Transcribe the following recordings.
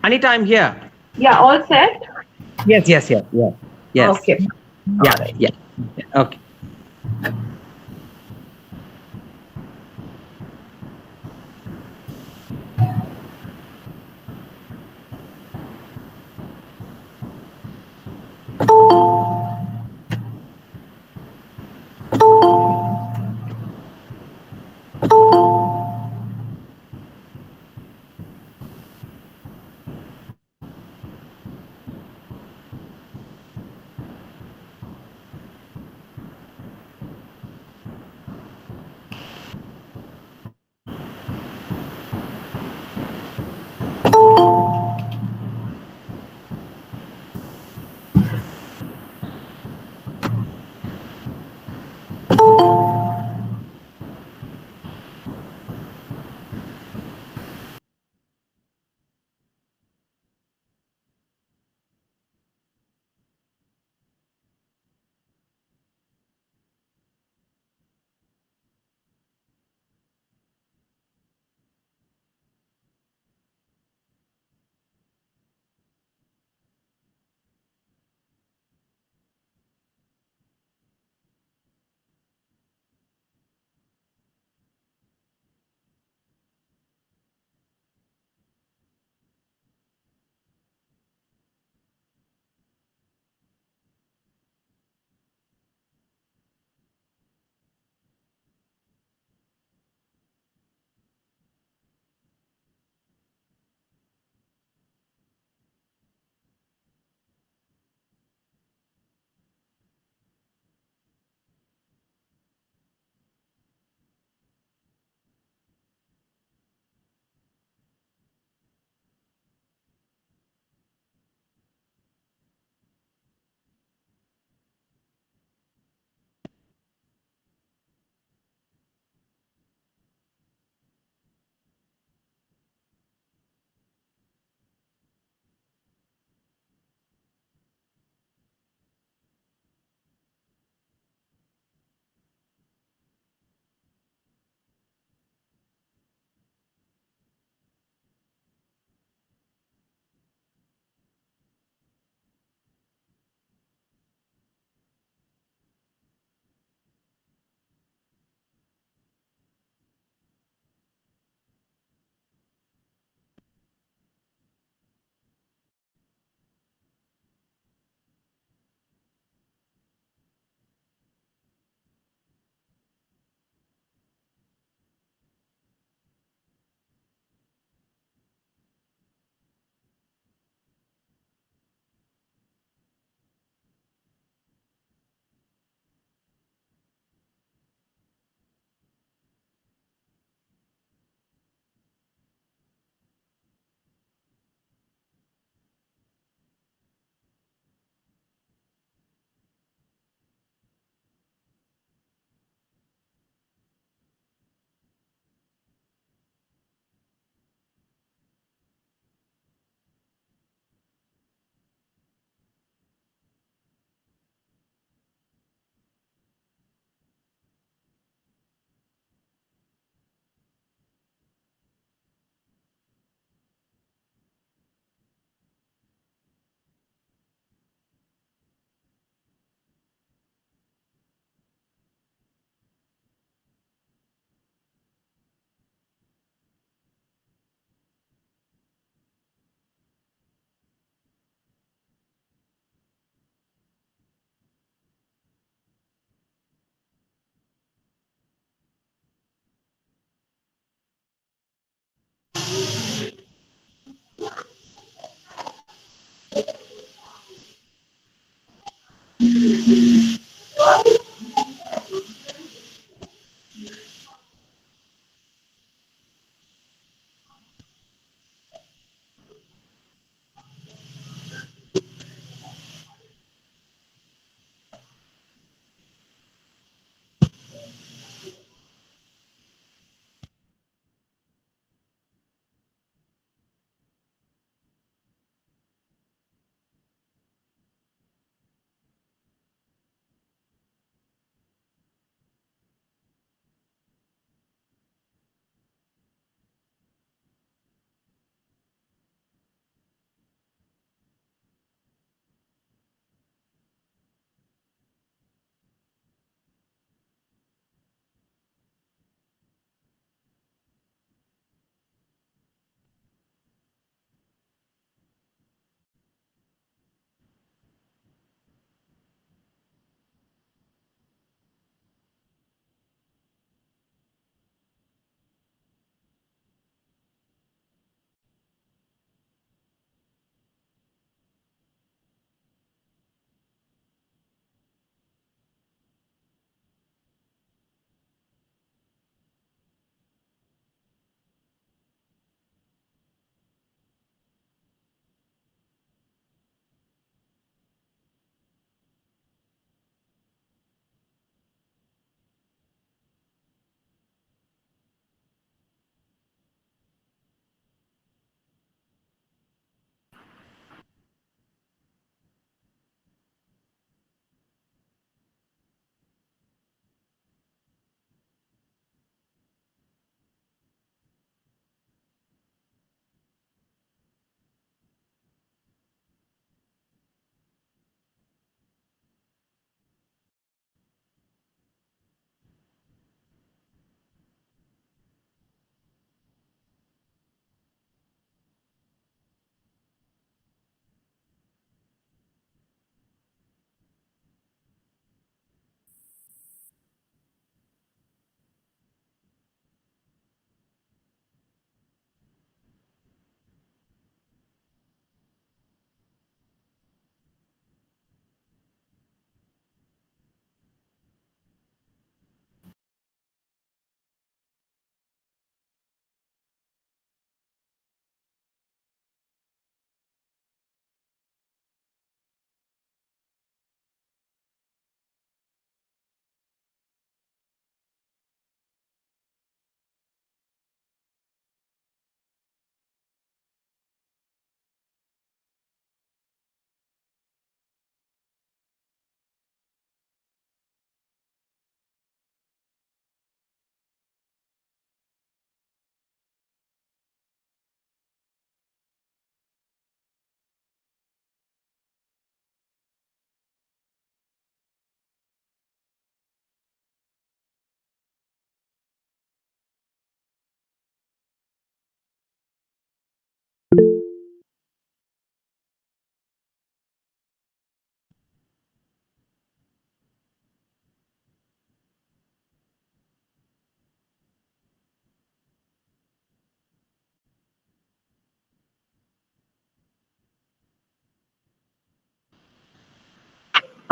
Anita, I'm here. Yeah, all set? Yes, yes, yes, yes, yes. Okay. All Yeah, right. yeah. Okay.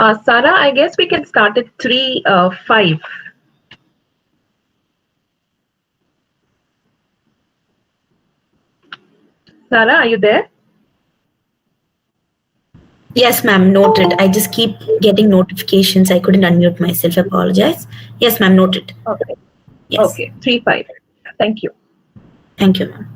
Sarah, I guess we can start at 3:05. Sarah, are you there? Yes, ma'am, noted. I just keep getting notifications. I couldn't unmute myself. Apologize. Yes, ma'am, noted. Okay. Yes. Okay, 3:05. Thank you. Thank you, ma'am.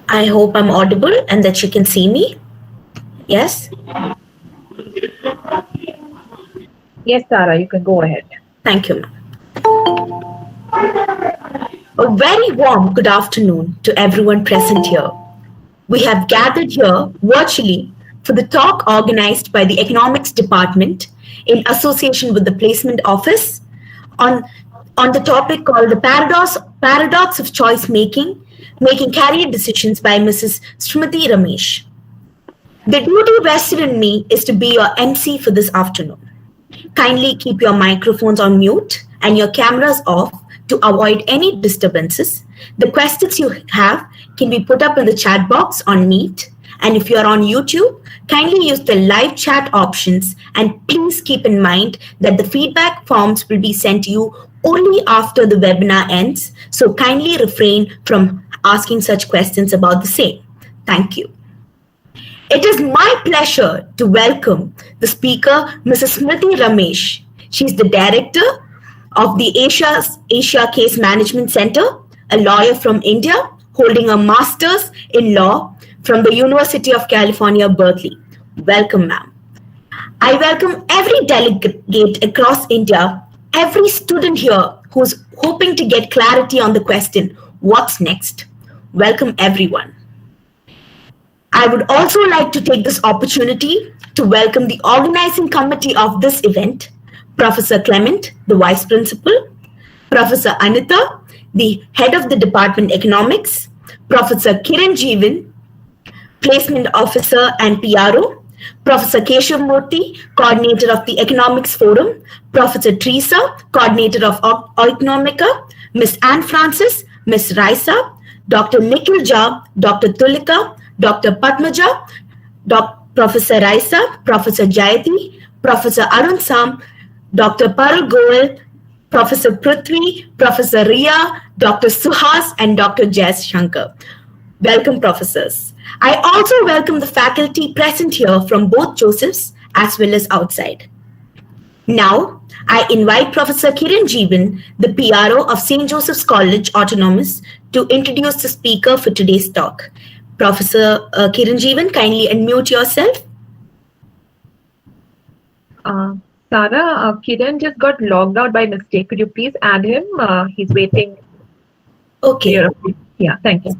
I hope I'm audible and that you can see me. Yes? Yes, Sarah, you can go ahead. Thank you, ma'am. A very warm good afternoon to everyone present here. We have gathered here virtually for the talk organized by the Economics Department in association with the Placement Office on, on the topic called the paradox of choice making career decisions by Mrs. Srimati Ramesh. The duty vested in me is to be your MC for this afternoon. Kindly keep your microphones on mute and your cameras off to avoid any disturbances. The questions you have can be put up in the chat box on Meet. And if you're on YouTube, kindly use the live chat options and please keep in mind that the feedback forms will be sent to you only after the webinar ends, so kindly refrain from asking such questions about the same. Thank you. It is my pleasure to welcome the speaker, Mrs. Smriti Ramesh. She's the director of the Asia Case Management Center, a lawyer from India holding a master's in law from the University of California, Berkeley. Welcome, ma'am. I welcome every delegate across India, every student here who's hoping to get clarity on the question, what's next? Welcome, everyone. I would also like to take this opportunity to welcome the organizing committee of this event, Professor Clement, the Vice Principal, Professor Anita, the Head of the Department Economics, Professor Kiran Jeevan, Placement Officer and PRO, Professor Keshav Murthy, Coordinator of the Economics Forum, Professor Teresa, Coordinator of Economica, Ms. Anne Francis, Ms. Raisa, Dr. Nikhil Jha, Dr. Tulika, Dr. Padmaja, Professor Raisa, Professor Jayati, Professor Arun Sam, Dr. Parul Goel, Professor Prithvi, Professor Ria, Dr. Suhas, and Dr. Jess Shankar. Welcome, professors. I also welcome the faculty present here from both Josephs as well as outside. Now, I invite Professor Kiran Jeevan, the PRO of St. Joseph's College Autonomous, to introduce the speaker for today's talk. Professor Kiran Jeevan, kindly unmute yourself. Sarah, Kiran just got logged out by mistake. Could you please add him? He's waiting. Okay. Yeah, thank you.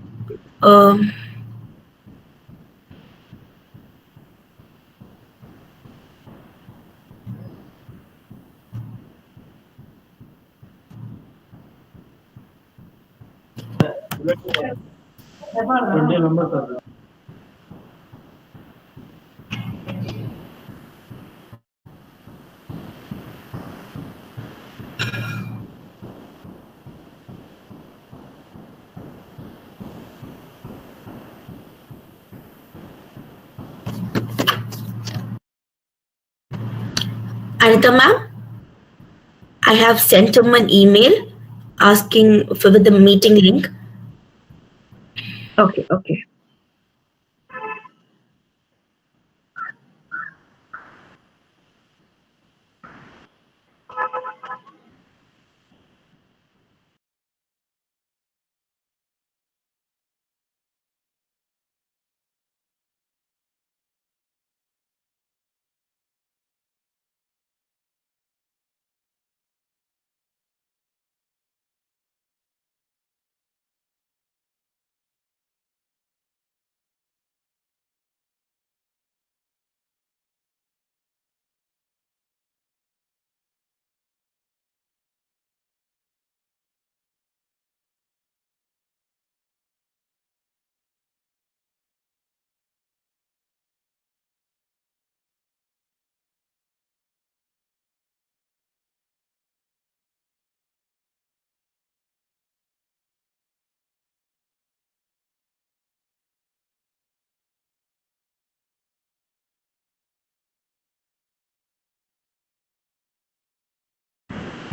Anita ma'am, I have sent him an email asking for the meeting link. Okay, okay.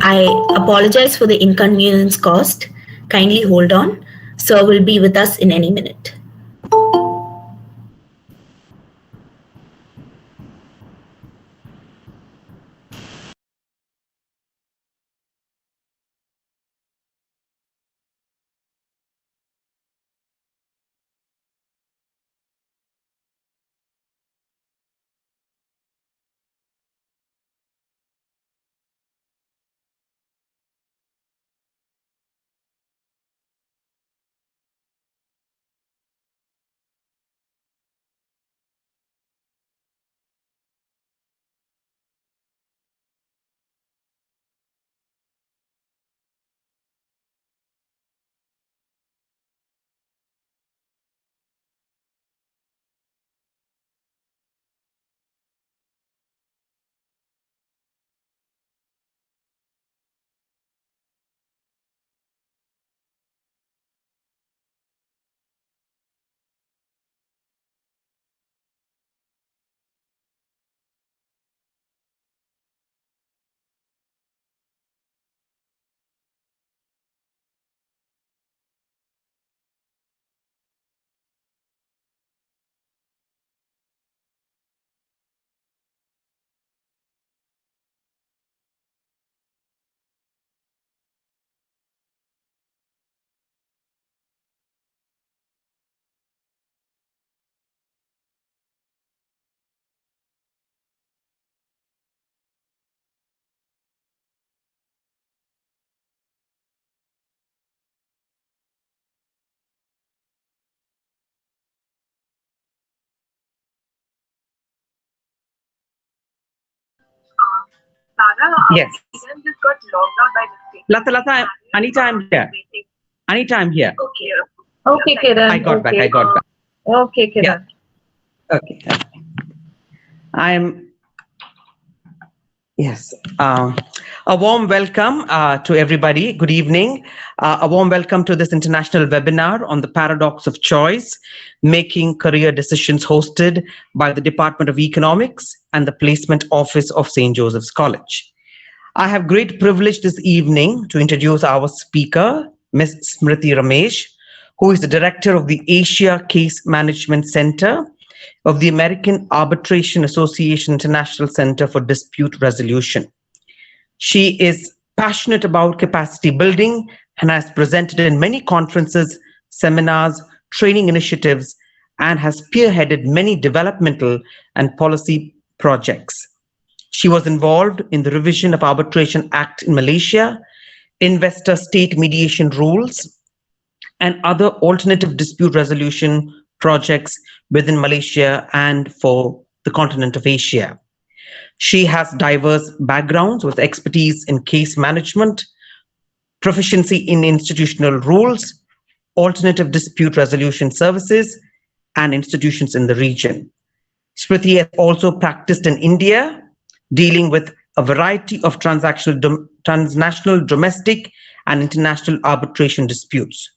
I apologize for the inconvenience caused. Kindly hold on. Sir will be with us in any minute. Sarah, Yes. Kiran just got logged out by mistake. Lata, Anita, I'm here. Anita, I'm here. Okay, Kiran. I got back. Okay, Kiran. Okay. Yes. A warm welcome to everybody. Good evening. A warm welcome to this international webinar on the paradox of choice, making career decisions, hosted by the Department of Economics and the Placement Office of St. Joseph's College. I have great privilege this evening to introduce our speaker, Ms. Smriti Ramesh, who is the director of the Asia Case Management Center of the American Arbitration Association International Center for Dispute Resolution. She is passionate about capacity building and has presented in many conferences, seminars, training initiatives, and has spearheaded many developmental and policy projects. She was involved in the revision of Arbitration Act in Malaysia, investor state mediation rules, and other alternative dispute resolution projects within Malaysia and for the continent of Asia. She has diverse backgrounds with expertise in case management, proficiency in institutional rules, alternative dispute resolution services, and institutions in the region. Smriti has also practiced in India, dealing with a variety of transnational, domestic, and international arbitration disputes.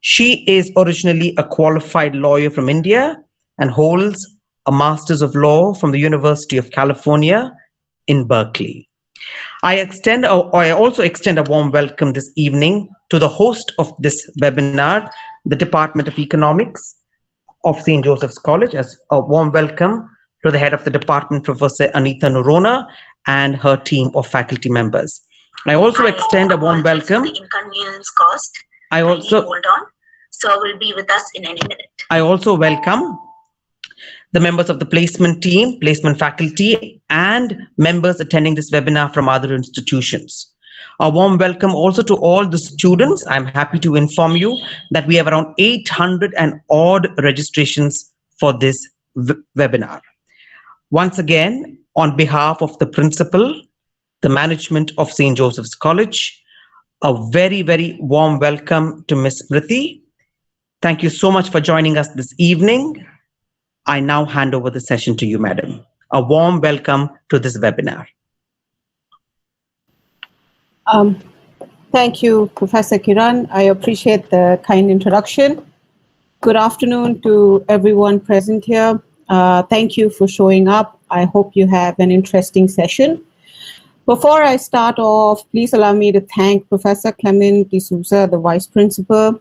She is originally a qualified lawyer from India and holds a Master's of Law from the University of California in Berkeley. I also extend a warm welcome this evening to the host of this webinar, the Department of Economics of St. Joseph's College, as a warm welcome to the head of the department, Professor Anita Noronha, and her team of faculty members. I also extend a warm welcome. The inconvenience caused. Hold on. So will be with us in any minute. I also welcome the members of the placement team, placement faculty, and members attending this webinar from other institutions. A warm welcome also to all the students. I'm happy to inform you that we have around 800 and odd registrations for this webinar. Once again, on behalf of the principal, the management of St. Joseph's College, a very, very warm welcome to Ms. Smriti. Thank you so much for joining us this evening. I now hand over the session to you, madam. A warm welcome to this webinar. Thank you, Professor Kiran. I appreciate the kind introduction. Good afternoon to everyone present here. Thank you for showing up. I hope you have an interesting session. Before I start off, please allow me to thank Professor Clement D'Souza, the Vice Principal,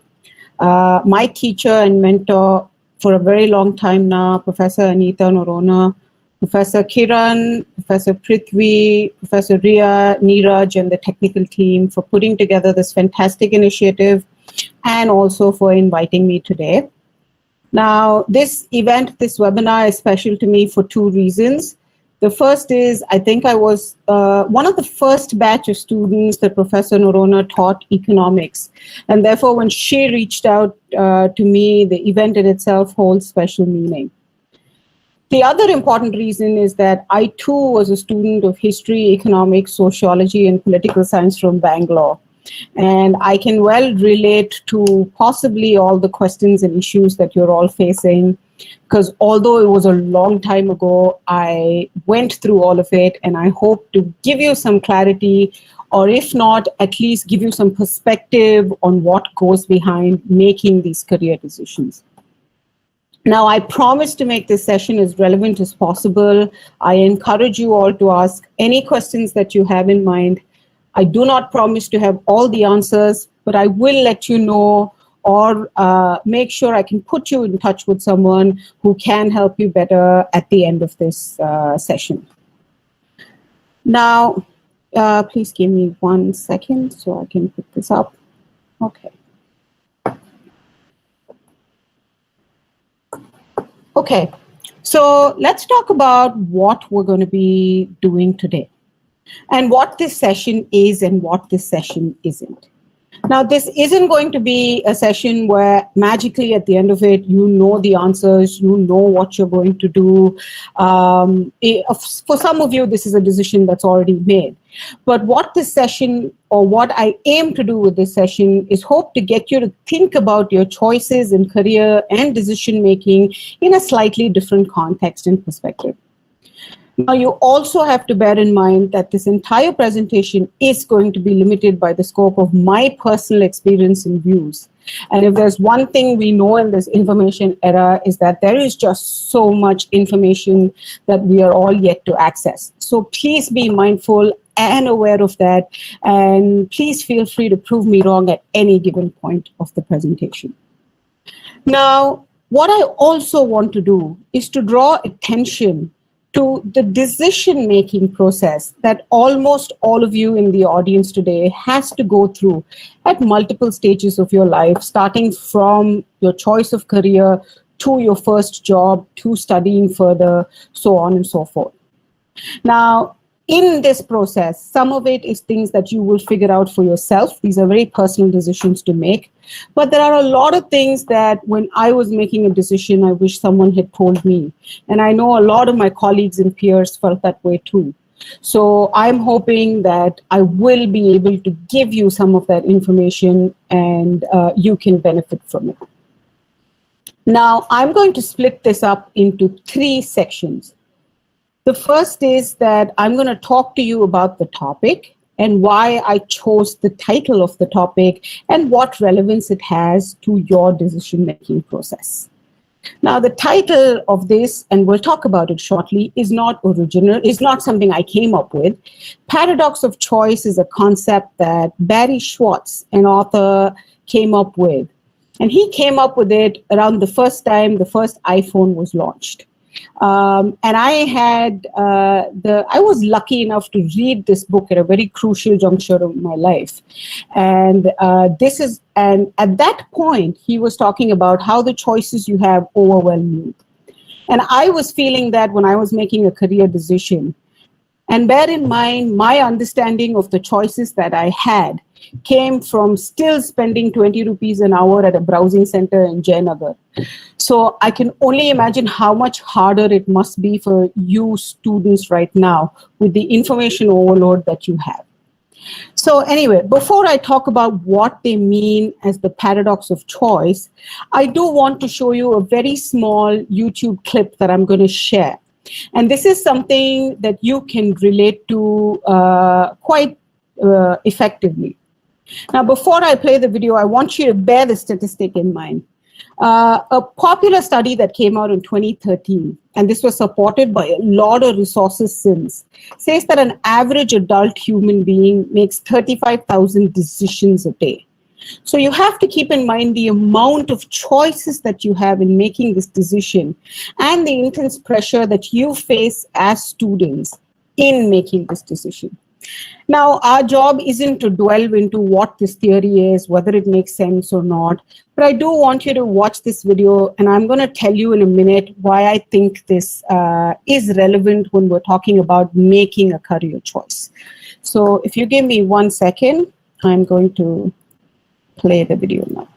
my teacher and mentor for a very long time now, Professor Anita Noronha, Professor Kiran, Professor Prithvi, Professor Ria, Neeraj, and the technical team for putting together this fantastic initiative and also for inviting me today. Now, this event, this webinar is special to me for two reasons. The first is, I think I was one of the first batch of students that Professor Noronha taught economics. And therefore, when she reached out to me, the event in itself holds special meaning. The other important reason is that I too was a student of history, economics, sociology, and political science from Bangalore. And I can well relate to possibly all the questions and issues that you're all facing, because although it was a long time ago, I went through all of it, and I hope to give you some clarity, or if not, at least give you some perspective on what goes behind making these career decisions. Now, I promise to make this session as relevant as possible. I encourage you all to ask any questions that you have in mind. I do not promise to have all the answers, but I will let you know or make sure I can put you in touch with someone who can help you better at the end of this session. Now, please give me 1 second so I can put this up. Okay. Okay, so let's talk about what we're going to be doing today and what this session is and what this session isn't. Now, this isn't going to be a session where magically at the end of it, you know the answers, you know what you're going to do. For some of you, this is a decision that's already made. But what this session, or what I aim to do with this session, is hope to get you to think about your choices in career and decision making in a slightly different context and perspective. Now, you also have to bear in mind that this entire presentation is going to be limited by the scope of my personal experience and views. And if there's one thing we know in this information era, is that there is just so much information that we are all yet to access. So please be mindful and aware of that. And please feel free to prove me wrong at any given point of the presentation. Now, what I also want to do is to draw attention to the decision-making process that almost all of you in the audience today has to go through at multiple stages of your life, starting from your choice of career to your first job, to studying further, so on and so forth. Now, in this process, some of it is things that you will figure out for yourself. These are very personal decisions to make. But there are a lot of things that when I was making a decision, I wish someone had told me. And I know a lot of my colleagues and peers felt that way too. So I'm hoping that I will be able to give you some of that information and you can benefit from it. Now, I'm going to split this up into 3 sections. The first is that I'm going to talk to you about the topic and why I chose the title of the topic and what relevance it has to your decision-making process. Now, the title of this, and we'll talk about it shortly, is not original, is not something I came up with. Paradox of choice is a concept that Barry Schwartz, an author, came up with. And he came up with it around the first time the first iPhone was launched. And I was lucky enough to read this book at a very crucial juncture of my life. And at that point, he was talking about how the choices you have overwhelm you. And I was feeling that when I was making a career decision. And bear in mind, my understanding of the choices that I had came from still spending 20 rupees an hour at a browsing center in Jayanagar. So I can only imagine how much harder it must be for you students right now with the information overload that you have. So anyway, before I talk about what they mean as the paradox of choice, I do want to show you a very small YouTube clip that I'm going to share. And this is something that you can relate to quite effectively. Now, before I play the video, I want you to bear the statistic in mind. A popular study that came out in 2013, and this was supported by a lot of resources since, says that an average adult human being makes 35,000 decisions a day. So you have to keep in mind the amount of choices that you have in making this decision and the intense pressure that you face as students in making this decision. Now, our job isn't to delve into what this theory is, whether it makes sense or not, but I do want you to watch this video, and I'm going to tell you in a minute why I think this is relevant when we're talking about making a career choice. So if you give me 1 second, I'm going to play the video now.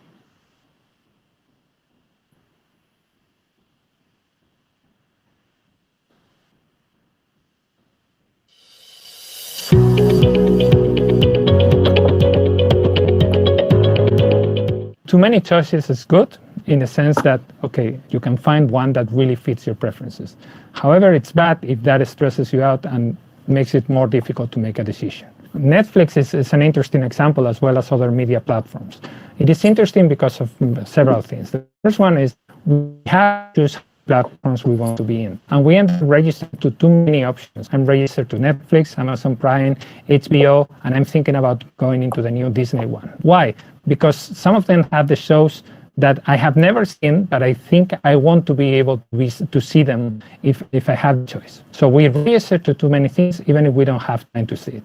Too many choices is good in the sense that, okay, you can find one that really fits your preferences. However, it's bad if that stresses you out and makes it more difficult to make a decision. Netflix is an interesting example, as well as other media platforms. It is interesting because of several things. The first one is we have to choose platforms we want to be in. And we end up registered to too many options. I'm registered to Netflix, Amazon Prime, HBO, and I'm thinking about going into the new Disney one. Why? Because some of them have the shows that I have never seen, but I think I want to be able to see them if I have the choice. So we register to too many things, even if we don't have time to see it.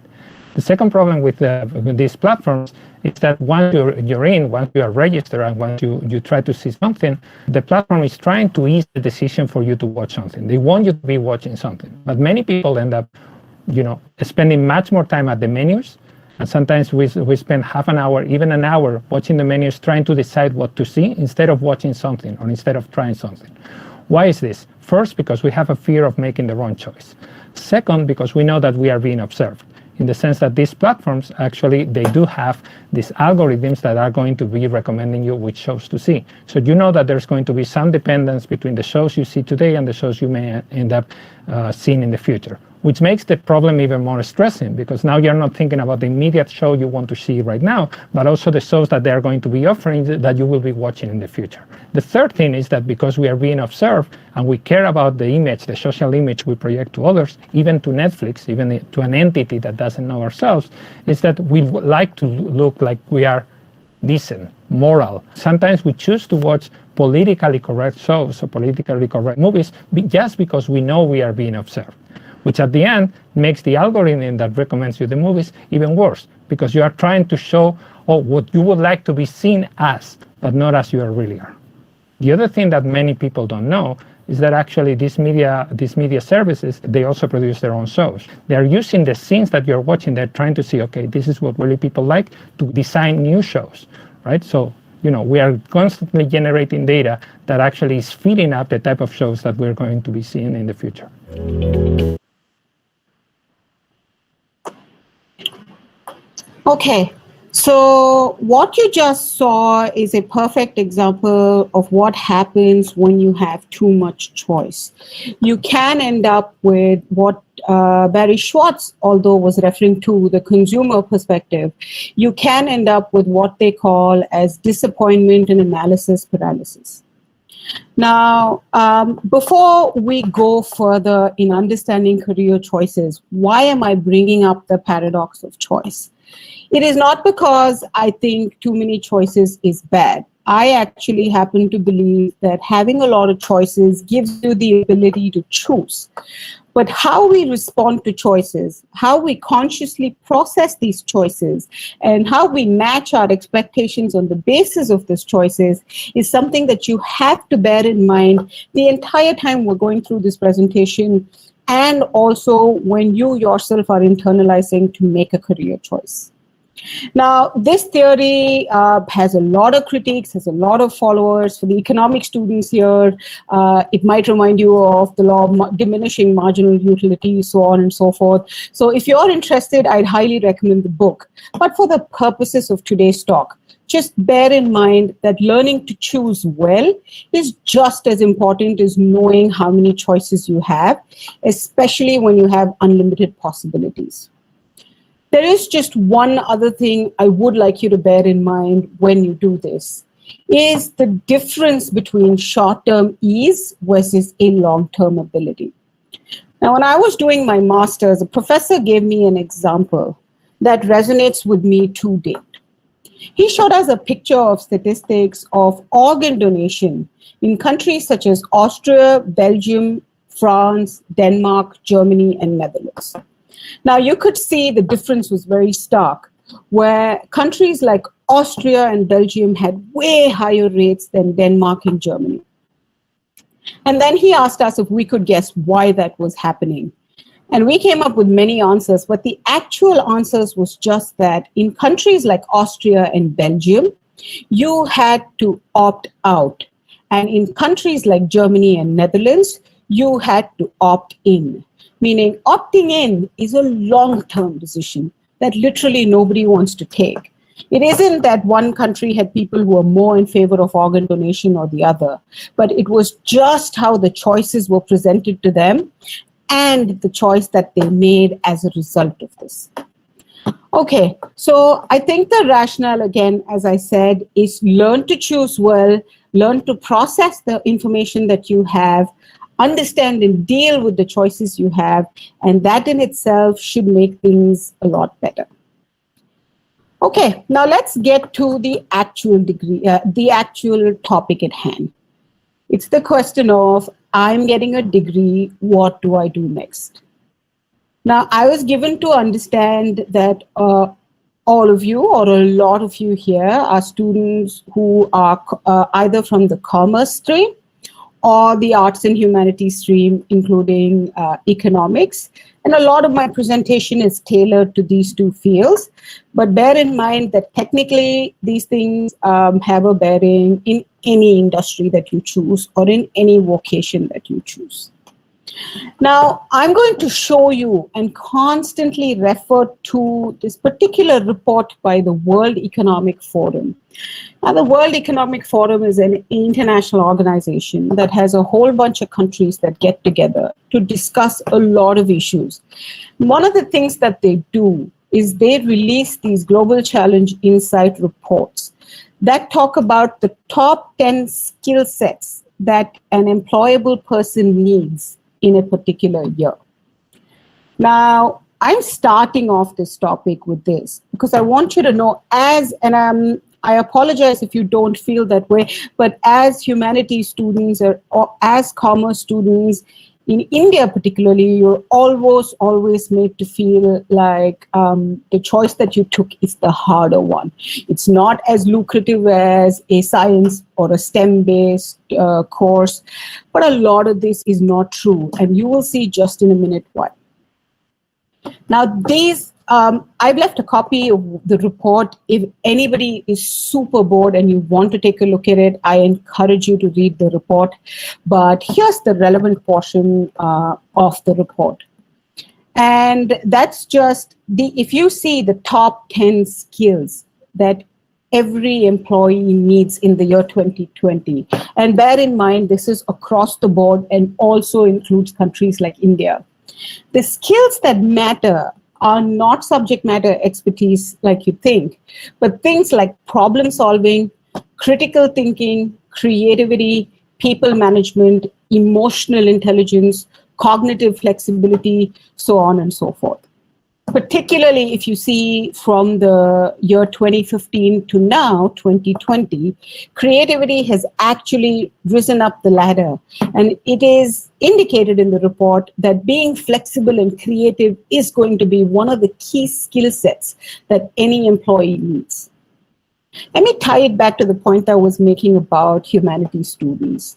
The second problem with these platforms is that once you're in, once you are registered, and once you try to see something, the platform is trying to ease the decision for you to watch something. They want you to be watching something. But many people end up, spending much more time at the menus And sometimes we spend half an hour, even an hour, watching the menus, trying to decide what to see instead of watching something or instead of trying something. Why is this? First, because we have a fear of making the wrong choice. Second, because we know that we are being observed, in the sense that these platforms, actually, they do have these algorithms that are going to be recommending you which shows to see. So you know that there's going to be some dependence between the shows you see today and the shows you may end up seeing in the future, which makes the problem even more stressing, because now you're not thinking about the immediate show you want to see right now, but also the shows that they're going to be offering that you will be watching in the future. The third thing is that because we are being observed and we care about the image, the social image we project to others, even to Netflix, even to an entity that doesn't know ourselves, is that we like to look like we are decent, moral. Sometimes we choose to watch politically correct shows or politically correct movies just because we know we are being observed, which at the end makes the algorithm that recommends you the movies even worse, because you are trying to show what you would like to be seen as, but not as you really are. The other thing that many people don't know is that actually these media services, they also produce their own shows. They're using the scenes that you're watching, they're trying to see, okay, this is what really people like, to design new shows, right? So, we are constantly generating data that actually is feeding up the type of shows that we're going to be seeing in the future. Okay, so what you just saw is a perfect example of what happens when you have too much choice. You can end up with what Barry Schwartz, although was referring to the consumer perspective, you can end up with what they call as disappointment and analysis paralysis. Now, before we go further in understanding career choices, why am I bringing up the paradox of choice? It is not because I think too many choices is bad. I actually happen to believe that having a lot of choices gives you the ability to choose. But how we respond to choices, how we consciously process these choices, and how we match our expectations on the basis of these choices is something that you have to bear in mind the entire time we're going through this presentation, and also when you yourself are internalizing to make a career choice. Now, this theory has a lot of critiques, has a lot of followers. For the economic students here, it might remind you of the law of diminishing marginal utility, so on and so forth. So if you're interested, I'd highly recommend the book. But for the purposes of today's talk, just bear in mind that learning to choose well is just as important as knowing how many choices you have, especially when you have unlimited possibilities. There is just one other thing I would like you to bear in mind when you do this, is the difference between short-term ease versus a long-term ability. Now, when I was doing my master's, a professor gave me an example that resonates with me to date. He showed us a picture of statistics of organ donation in countries such as Austria, Belgium, France, Denmark, Germany, and Netherlands. Now, you could see the difference was very stark, where countries like Austria and Belgium had way higher rates than Denmark and Germany. And then he asked us if we could guess why that was happening. And we came up with many answers, but the actual answers was just that in countries like Austria and Belgium, you had to opt out. And in countries like Germany and Netherlands, you had to opt in. Meaning opting in is a long-term decision that literally nobody wants to take. It isn't that one country had people who were more in favor of organ donation or the other, but it was just how the choices were presented to them and the choice that they made as a result of this. Okay, so I think the rationale, again, as I said, is learn to choose well, learn to process the information that you have, understand and deal with the choices you have, and that in itself should make things a lot better. Okay, now let's get to the actual the actual topic at hand. It's the question of, I'm getting a degree, what do I do next? Now, I was given to understand that all of you or a lot of you here are students who are either from the commerce stream or the arts and humanities stream, including economics. And a lot of my presentation is tailored to these two fields. But bear in mind that technically these things have a bearing in any industry that you choose or in any vocation that you choose. Now, I'm going to show you and constantly refer to this particular report by the World Economic Forum. Now, the World Economic Forum is an international organization that has a whole bunch of countries that get together to discuss a lot of issues. One of the things that they do is they release these Global Challenge Insight reports that talk about the top 10 skill sets that an employable person needs in a particular year. Now, I'm starting off this topic with this because I want you to know I apologize if you don't feel that way, but as humanities students or as commerce students in India particularly, you're always made to feel like the choice that you took is the harder one. It's not as lucrative as a science or a STEM-based course, but a lot of this is not true. And you will see just in a minute why. Now, I've left a copy of the report. If anybody is super bored and you want to take a look at it, I encourage you to read the report. But here's the relevant portion of the report. And that's just if you see the top 10 skills that every employee needs in the year 2020. And bear in mind, this is across the board and also includes countries like India. The skills that matter are not subject matter expertise like you think, but things like problem solving, critical thinking, creativity, people management, emotional intelligence, cognitive flexibility, so on and so forth. Particularly if you see from the year 2015 to now, 2020, creativity has actually risen up the ladder. And it is indicated in the report that being flexible and creative is going to be one of the key skill sets that any employee needs. Let me tie it back to the point I was making about humanities students.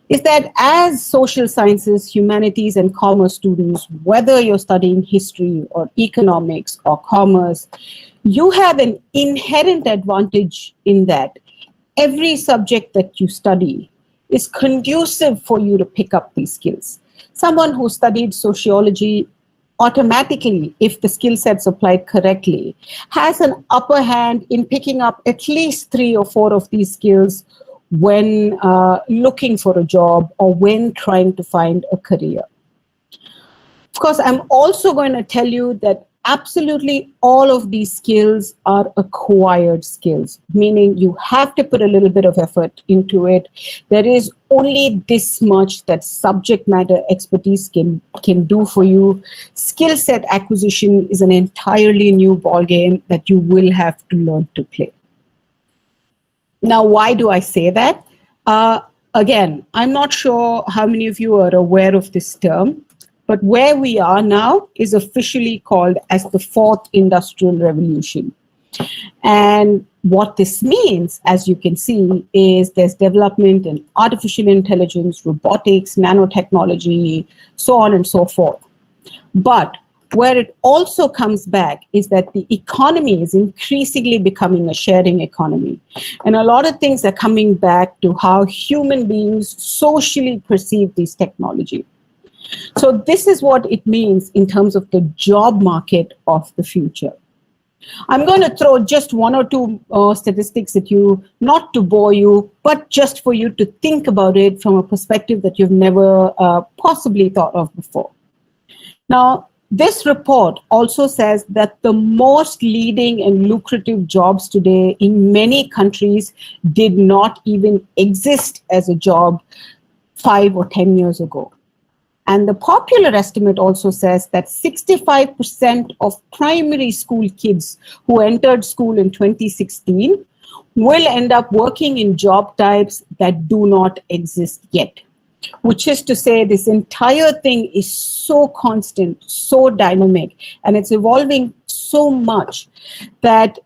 Is that as social sciences, humanities, and commerce students, whether you're studying history or economics or commerce, you have an inherent advantage in that every subject that you study is conducive for you to pick up these skills. Someone who studied sociology automatically, if the skill sets applied correctly, has an upper hand in picking up at least 3 or 4 of these skills when looking for a job or when trying to find a career. Of course, I'm also going to tell you that absolutely all of these skills are acquired skills, meaning you have to put a little bit of effort into it. There is only this much that subject matter expertise can do for you. Skill set acquisition is an entirely new ballgame that you will have to learn to play. Now, why do I say that? Again, I'm not sure how many of you are aware of this term, but where we are now is officially called as the 4th Industrial Revolution. And what this means, as you can see, is there's development in artificial intelligence, robotics, nanotechnology, so on and so forth. But where it also comes back is that the economy is increasingly becoming a sharing economy. And a lot of things are coming back to how human beings socially perceive this technology. So this is what it means in terms of the job market of the future. I'm going to throw just 1 or 2 statistics at you, not to bore you, but just for you to think about it from a perspective that you've never possibly thought of before. Now, this report also says that the most leading and lucrative jobs today in many countries did not even exist as a job 5 or 10 years ago. And the popular estimate also says that 65% of primary school kids who entered school in 2016 will end up working in job types that do not exist yet. Which is to say, this entire thing is so constant, so dynamic, and it's evolving so much that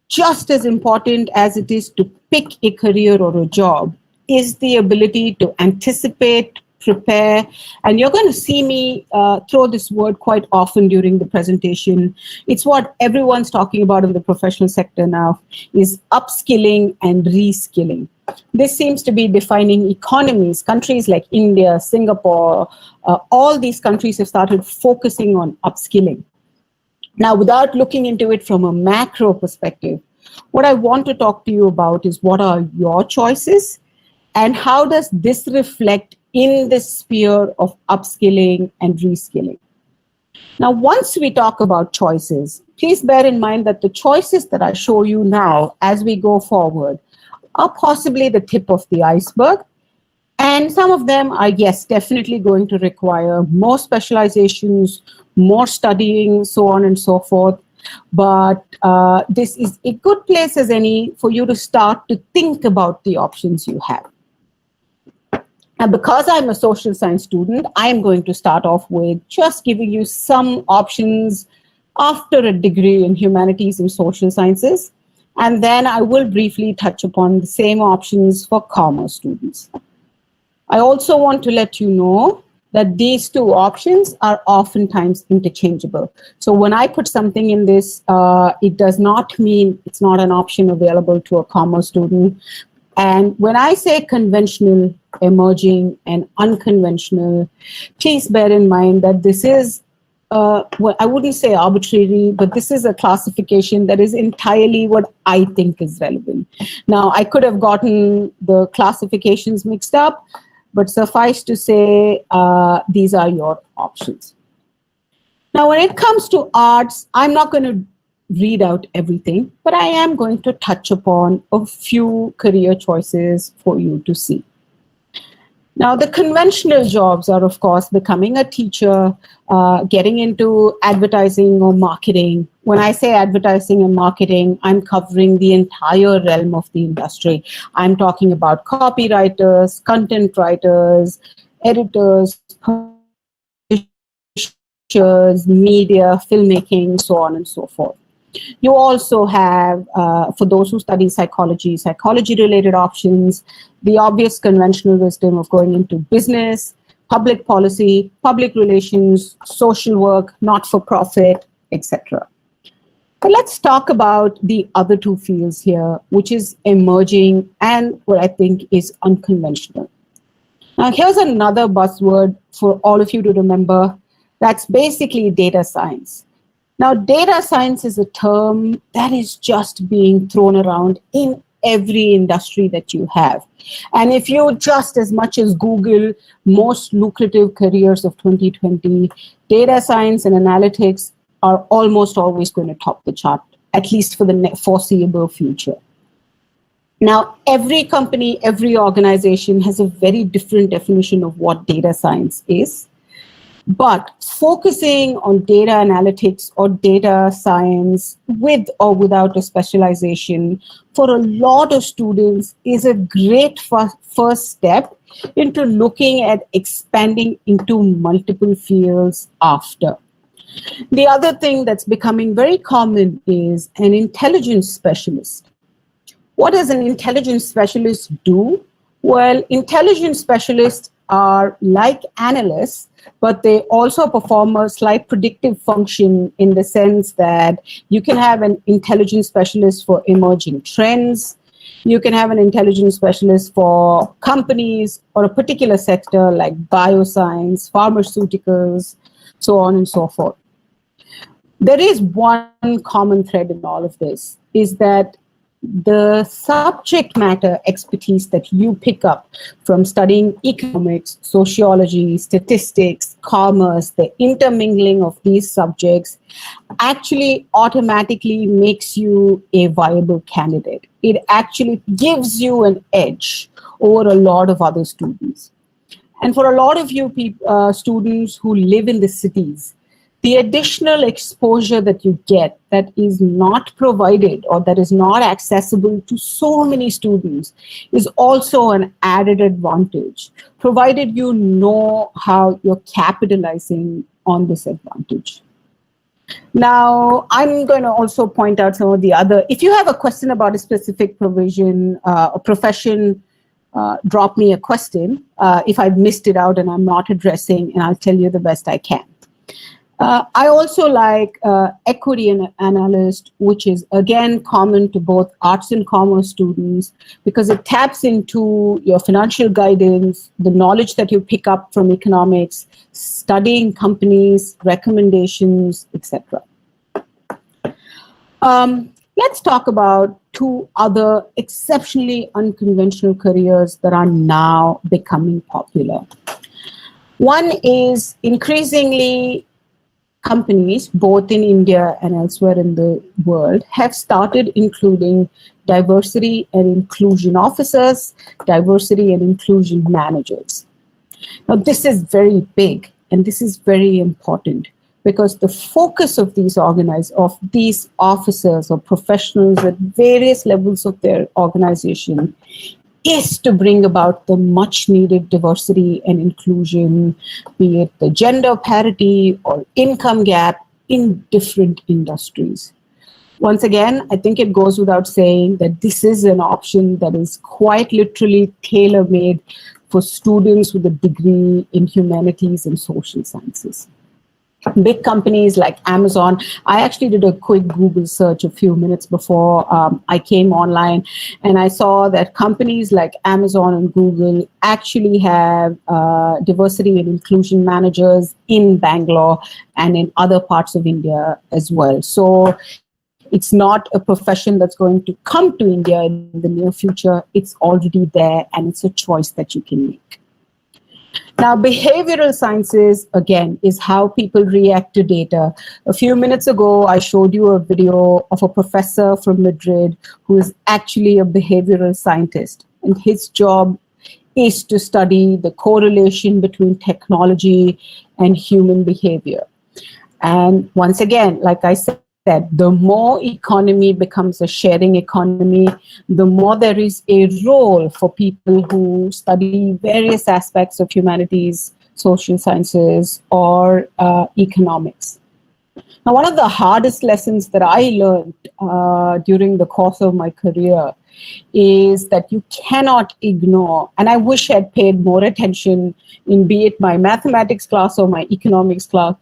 just as important as it is to pick a career or a job, is the ability to anticipate, prepare, and you're going to see me throw this word quite often during the presentation. It's what everyone's talking about in the professional sector now, is upskilling and reskilling. This seems to be defining economies. Countries like India, Singapore, all these countries have started focusing on upskilling. Now, without looking into it from a macro perspective, what I want to talk to you about is what are your choices and how does this reflect in the sphere of upskilling and reskilling. Now, once we talk about choices, please bear in mind that the choices that I show you now as we go forward are possibly the tip of the iceberg. And some of them are, yes, definitely going to require more specializations, more studying, so on and so forth. But this is a good place as any for you to start to think about the options you have. And because I'm a social science student, I'm going to start off with just giving you some options after a degree in humanities and social sciences. And then I will briefly touch upon the same options for commerce students. I also want to let you know that these two options are oftentimes interchangeable. So when I put something in this, it does not mean it's not an option available to a commerce student. And when I say conventional, emerging, and unconventional, please bear in mind that this is, well, I wouldn't say arbitrary, but this is a classification that is entirely what I think is relevant. Now, I could have gotten the classifications mixed up, but suffice to say, these are your options. Now, when it comes to arts, I'm not going to read out everything, but I am going to touch upon a few career choices for you to see. Now, the conventional jobs are, of course, becoming a teacher, getting into advertising or marketing. When I say advertising and marketing, I'm covering the entire realm of the industry. I'm talking about copywriters, content writers, editors, publishers, media, filmmaking, so on and so forth. You also have, for those who study psychology, psychology-related options, the obvious conventional wisdom of going into business, public policy, public relations, social work, not-for-profit, etc. But let's talk about the other two fields here, which is emerging and what I think is unconventional. Now, here's another buzzword for all of you to remember. That's basically data science. Now, data science is a term that is just being thrown around in every industry that you have. And if you just as much as Google most lucrative careers of 2020, data science and analytics are almost always going to top the chart, at least for the foreseeable future. Now, every company, every organization has a very different definition of what data science is. But focusing on data analytics or data science with or without a specialization for a lot of students is a great first step into looking at expanding into multiple fields after. The other thing that's becoming very common is an intelligence specialist. What does an intelligence specialist do? Well, intelligence specialists are like analysts, but they also perform a slight predictive function in the sense that you can have an intelligence specialist for emerging trends. You can have an intelligence specialist for companies or a particular sector like bioscience, pharmaceuticals, so on and so forth. There is one common thread in all of this, is that the subject matter expertise that you pick up from studying economics, sociology, statistics, commerce, the intermingling of these subjects actually automatically makes you a viable candidate. It actually gives you an edge over a lot of other students. And for a lot of you students who live in the cities, the additional exposure that you get that is not provided or that is not accessible to so many students is also an added advantage, provided you know how you're capitalizing on this advantage. Now, I'm going to also point out some of the other, if you have a question about a specific provision or profession, drop me a question if I've missed it out and I'm not addressing, and I'll tell you the best I can. I also like equity analyst, which is again common to both arts and commerce students because it taps into your financial guidance, the knowledge that you pick up from economics, studying companies, recommendations, etc. Let's talk about two other exceptionally unconventional careers that are now becoming popular. One is increasingly companies, both in India and elsewhere in the world, have started including diversity and inclusion officers, diversity and inclusion managers. Now, this is very big and this is very important because the focus of these officers or professionals at various levels of their organization is to bring about the much needed diversity and inclusion, be it the gender parity or income gap in different industries. Once again, I think it goes without saying that this is an option that is quite literally tailor-made for students with a degree in humanities and social sciences. Big companies like Amazon, I actually did a quick Google search a few minutes before I came online, and I saw that companies like Amazon and Google actually have diversity and inclusion managers in Bangalore and in other parts of India as well. So it's not a profession that's going to come to India in the near future. It's already there, and it's a choice that you can make. Now, behavioral sciences, again, is how people react to data. A few minutes ago, I showed you a video of a professor from Madrid who is actually a behavioral scientist. And his job is to study the correlation between technology and human behavior. And once again, like I said, the more economy becomes a sharing economy, the more there is a role for people who study various aspects of humanities, social sciences, or economics. Now, one of the hardest lessons that I learned during the course of my career is that you cannot ignore, and I wish I'd paid more attention in be it my mathematics class or my economics class,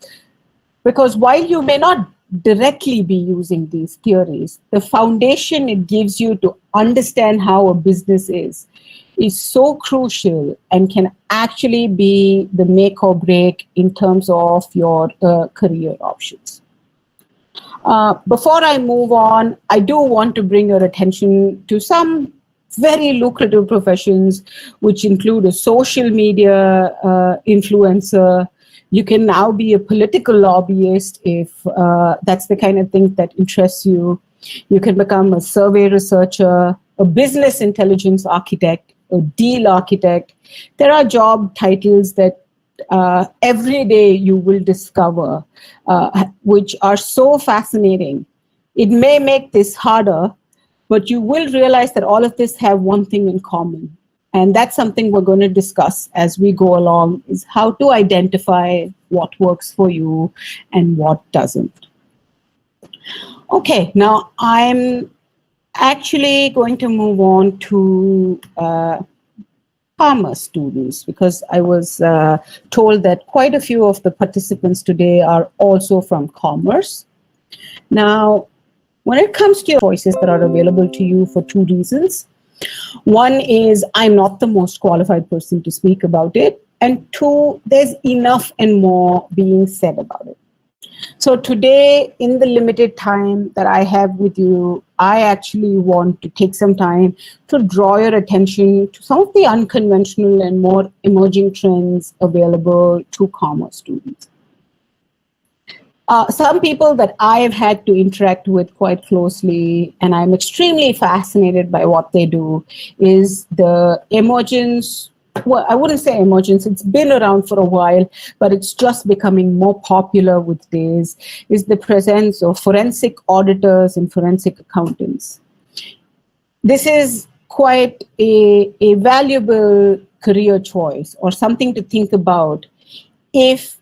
because while you may not directly be using these theories, the foundation it gives you to understand how a business is so crucial and can actually be the make or break in terms of your career options. Before I move on, I do want to bring your attention to some very lucrative professions, which include a social media influencer. You can now be a political lobbyist if that's the kind of thing that interests you. You can become a survey researcher, a business intelligence architect, a deal architect. There are job titles that every day you will discover, which are so fascinating. It may make this harder, but you will realize that all of this have one thing in common. And that's something we're going to discuss as we go along, is how to identify what works for you and what doesn't. Okay, now I'm actually going to move on to commerce students, because I was told that quite a few of the participants today are also from commerce. Now, when it comes to your choices that are available to you for two reasons. One is I'm not the most qualified person to speak about it. And two, there's enough and more being said about it. So today, in the limited time that I have with you, I actually want to take some time to draw your attention to some of the unconventional and more emerging trends available to commerce students. Some people that I have had to interact with quite closely, and I'm extremely fascinated by what they do, is the emergence. Well, I wouldn't say emergence, it's been around for a while, but it's just becoming more popular with days, is the presence of forensic auditors and forensic accountants. This is quite a valuable career choice, or something to think about if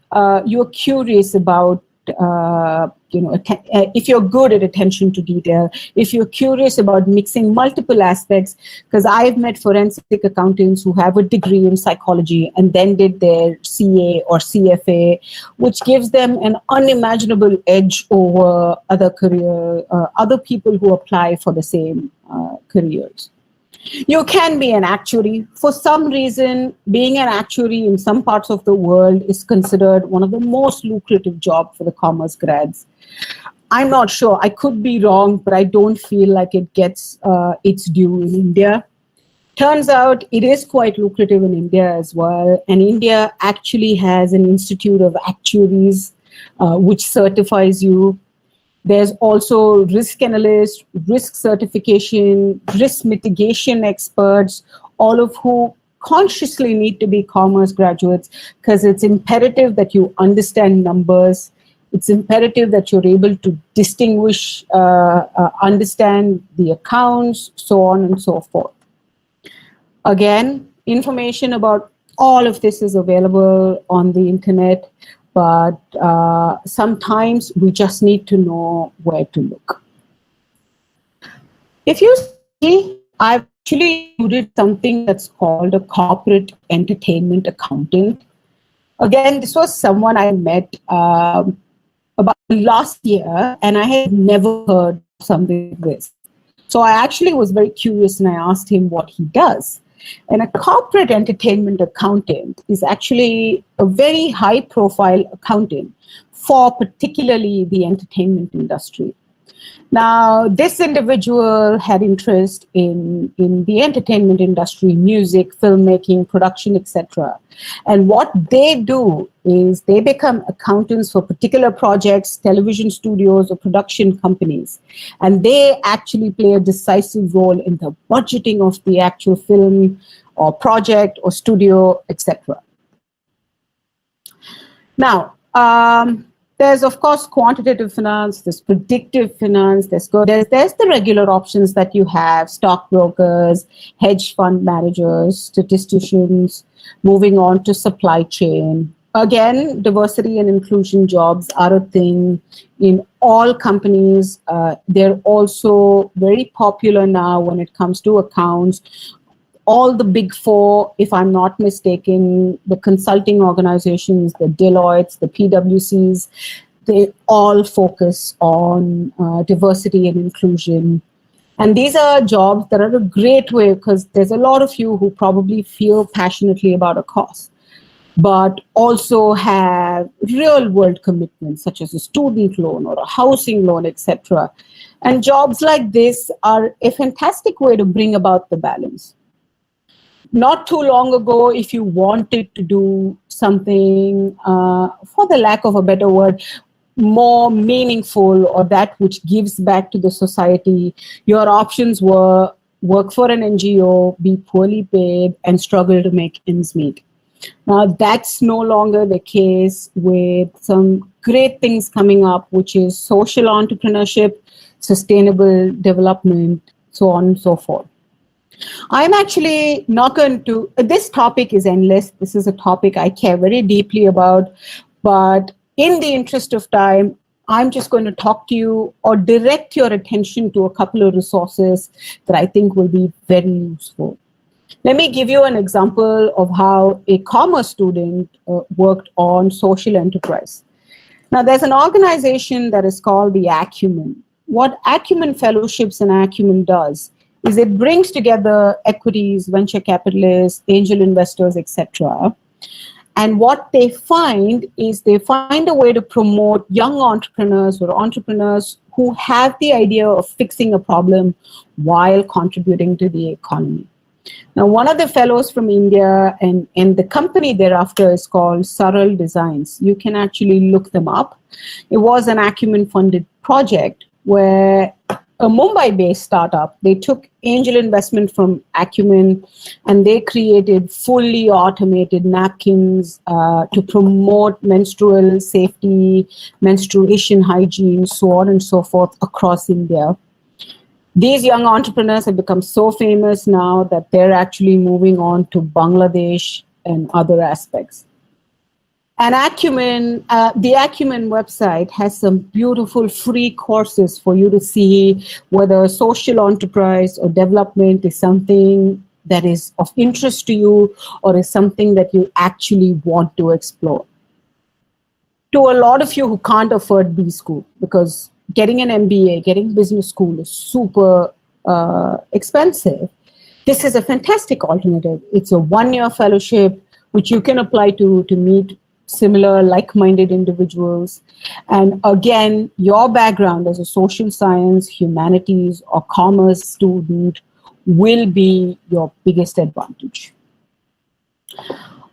you're curious about if you're good at attention to detail, if you're curious about mixing multiple aspects, because I've met forensic accountants who have a degree in psychology and then did their CA or CFA, which gives them an unimaginable edge over other people who apply for the same careers. You can be an actuary. For some reason, being an actuary in some parts of the world is considered one of the most lucrative jobs for the commerce grads. I'm not sure. I could be wrong, but I don't feel like it gets its due in India. Turns out it is quite lucrative in India as well. And India actually has an institute of actuaries which certifies you. There's also risk analysts, risk certification, risk mitigation experts, all of who consciously need to be commerce graduates because it's imperative that you understand numbers. It's imperative that you're able to distinguish, understand the accounts, so on and so forth. Again, information about all of this is available on the internet. But sometimes we just need to know where to look. If you see, I've actually included something that's called a corporate entertainment accountant. Again, this was someone I met about last year, and I had never heard something like this. So I actually was very curious, and I asked him what he does. And a corporate entertainment accountant is actually a very high-profile accountant for particularly the entertainment industry. Now, this individual had interest in the entertainment industry, music, filmmaking, production, etc. And what they do is they become accountants for particular projects, television studios, or production companies. And they actually play a decisive role in the budgeting of the actual film or project or studio, etc. Now, there's, of course, quantitative finance, there's predictive finance, there's the regular options that you have, stockbrokers, hedge fund managers, statisticians, moving on to supply chain. Again, diversity and inclusion jobs are a thing in all companies. They're also very popular now when it comes to accounts. All the big four, if I'm not mistaken, the consulting organizations, the Deloittes, the PwCs, they all focus on diversity and inclusion. And these are jobs that are a great way because there's a lot of you who probably feel passionately about a cause, but also have real world commitments such as a student loan or a housing loan, etc. And jobs like this are a fantastic way to bring about the balance. Not too long ago, if you wanted to do something, for the lack of a better word, more meaningful or that which gives back to the society, your options were work for an NGO, be poorly paid, and struggle to make ends meet. Now, that's no longer the case with some great things coming up, which is social entrepreneurship, sustainable development, so on and so forth. I'm actually not going to, this topic is endless. This is a topic I care very deeply about, but in the interest of time, I'm just going to talk to you or direct your attention to a couple of resources that I think will be very useful. Let me give you an example of how a commerce student worked on social enterprise. Now, there's an organization that is called the Acumen. What Acumen Fellowships and Acumen does is it brings together equities, venture capitalists, angel investors, etc. And what they find is they find a way to promote young entrepreneurs or entrepreneurs who have the idea of fixing a problem while contributing to the economy. Now, one of the fellows from India and the company thereafter is called Saral Designs. You can actually look them up. It was an Acumen-funded project where a Mumbai-based startup, they took angel investment from Acumen and they created fully automated napkins to promote menstrual safety, menstruation hygiene, so on and so forth across India. These young entrepreneurs have become so famous now that they're actually moving on to Bangladesh and other aspects. And the Acumen website has some beautiful free courses for you to see whether social enterprise or development is something that is of interest to you or is something that you actually want to explore. To a lot of you who can't afford B school, because getting an MBA, getting business school is super expensive, this is a fantastic alternative. It's a one-year fellowship, which you can apply to meet similar like-minded individuals. And again, your background as a social science, humanities, or commerce student will be your biggest advantage.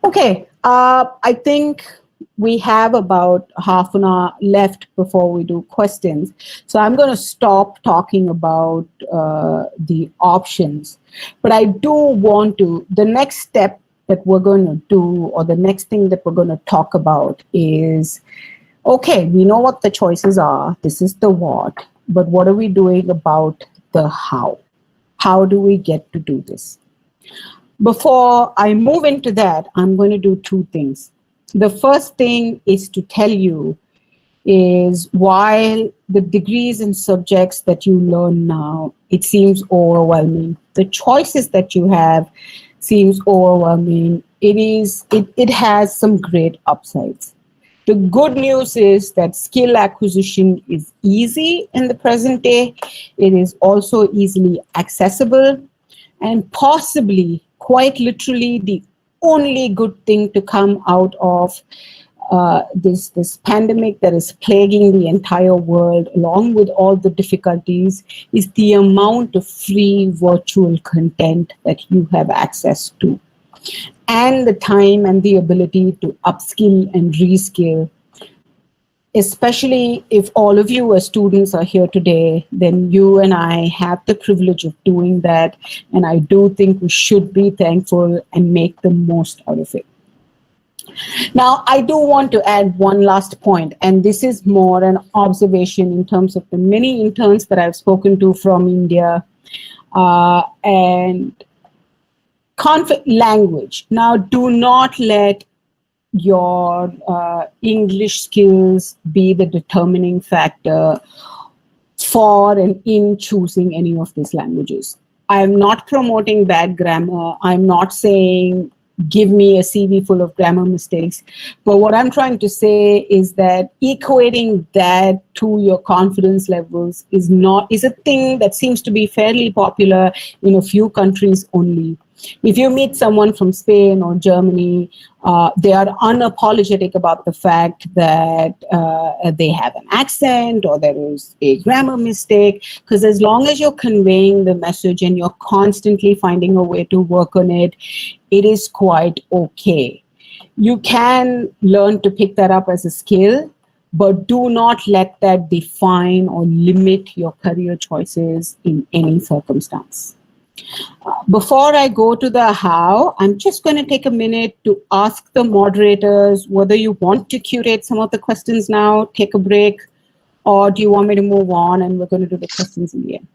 Okay, I think we have about half an hour left before we do questions. So I'm going to stop talking about the options. But I do want to, the next step that we're going to do, or the next thing that we're going to talk about is, okay, we know what the choices are. This is the what, but what are we doing about the how? How do we get to do this? Before I move into that, I'm going to do two things. The first thing is to tell you is while the degrees and subjects that you learn now, it seems overwhelming. The choices that you have seems overwhelming. It has some great upsides. The good news is that skill acquisition is easy in the present day. It is also easily accessible, and possibly, quite literally, the only good thing to come out of this pandemic that is plaguing the entire world, along with all the difficulties, is the amount of free virtual content that you have access to, and the time and the ability to upskill and reskill. Especially if all of you as students are here today, then you and I have the privilege of doing that. And I do think we should be thankful and make the most out of it. Now, I do want to add one last point, and this is more an observation in terms of the many interns that I've spoken to from India and language. Now, do not let your English skills be the determining factor for and in choosing any of these languages. I'm not promoting bad grammar. I'm not saying give me a CV full of grammar mistakes. But what I'm trying to say is that equating that to your confidence levels is a thing that seems to be fairly popular in a few countries only. If you meet someone from Spain or Germany, they are unapologetic about the fact that they have an accent or there is a grammar mistake, because as long as you're conveying the message and you're constantly finding a way to work on it, it is quite okay. You can learn to pick that up as a skill, but do not let that define or limit your career choices in any circumstance. Before I go to the how, I'm just going to take a minute to ask the moderators whether you want to curate some of the questions now, take a break, or do you want me to move on and we're going to do the questions in the end?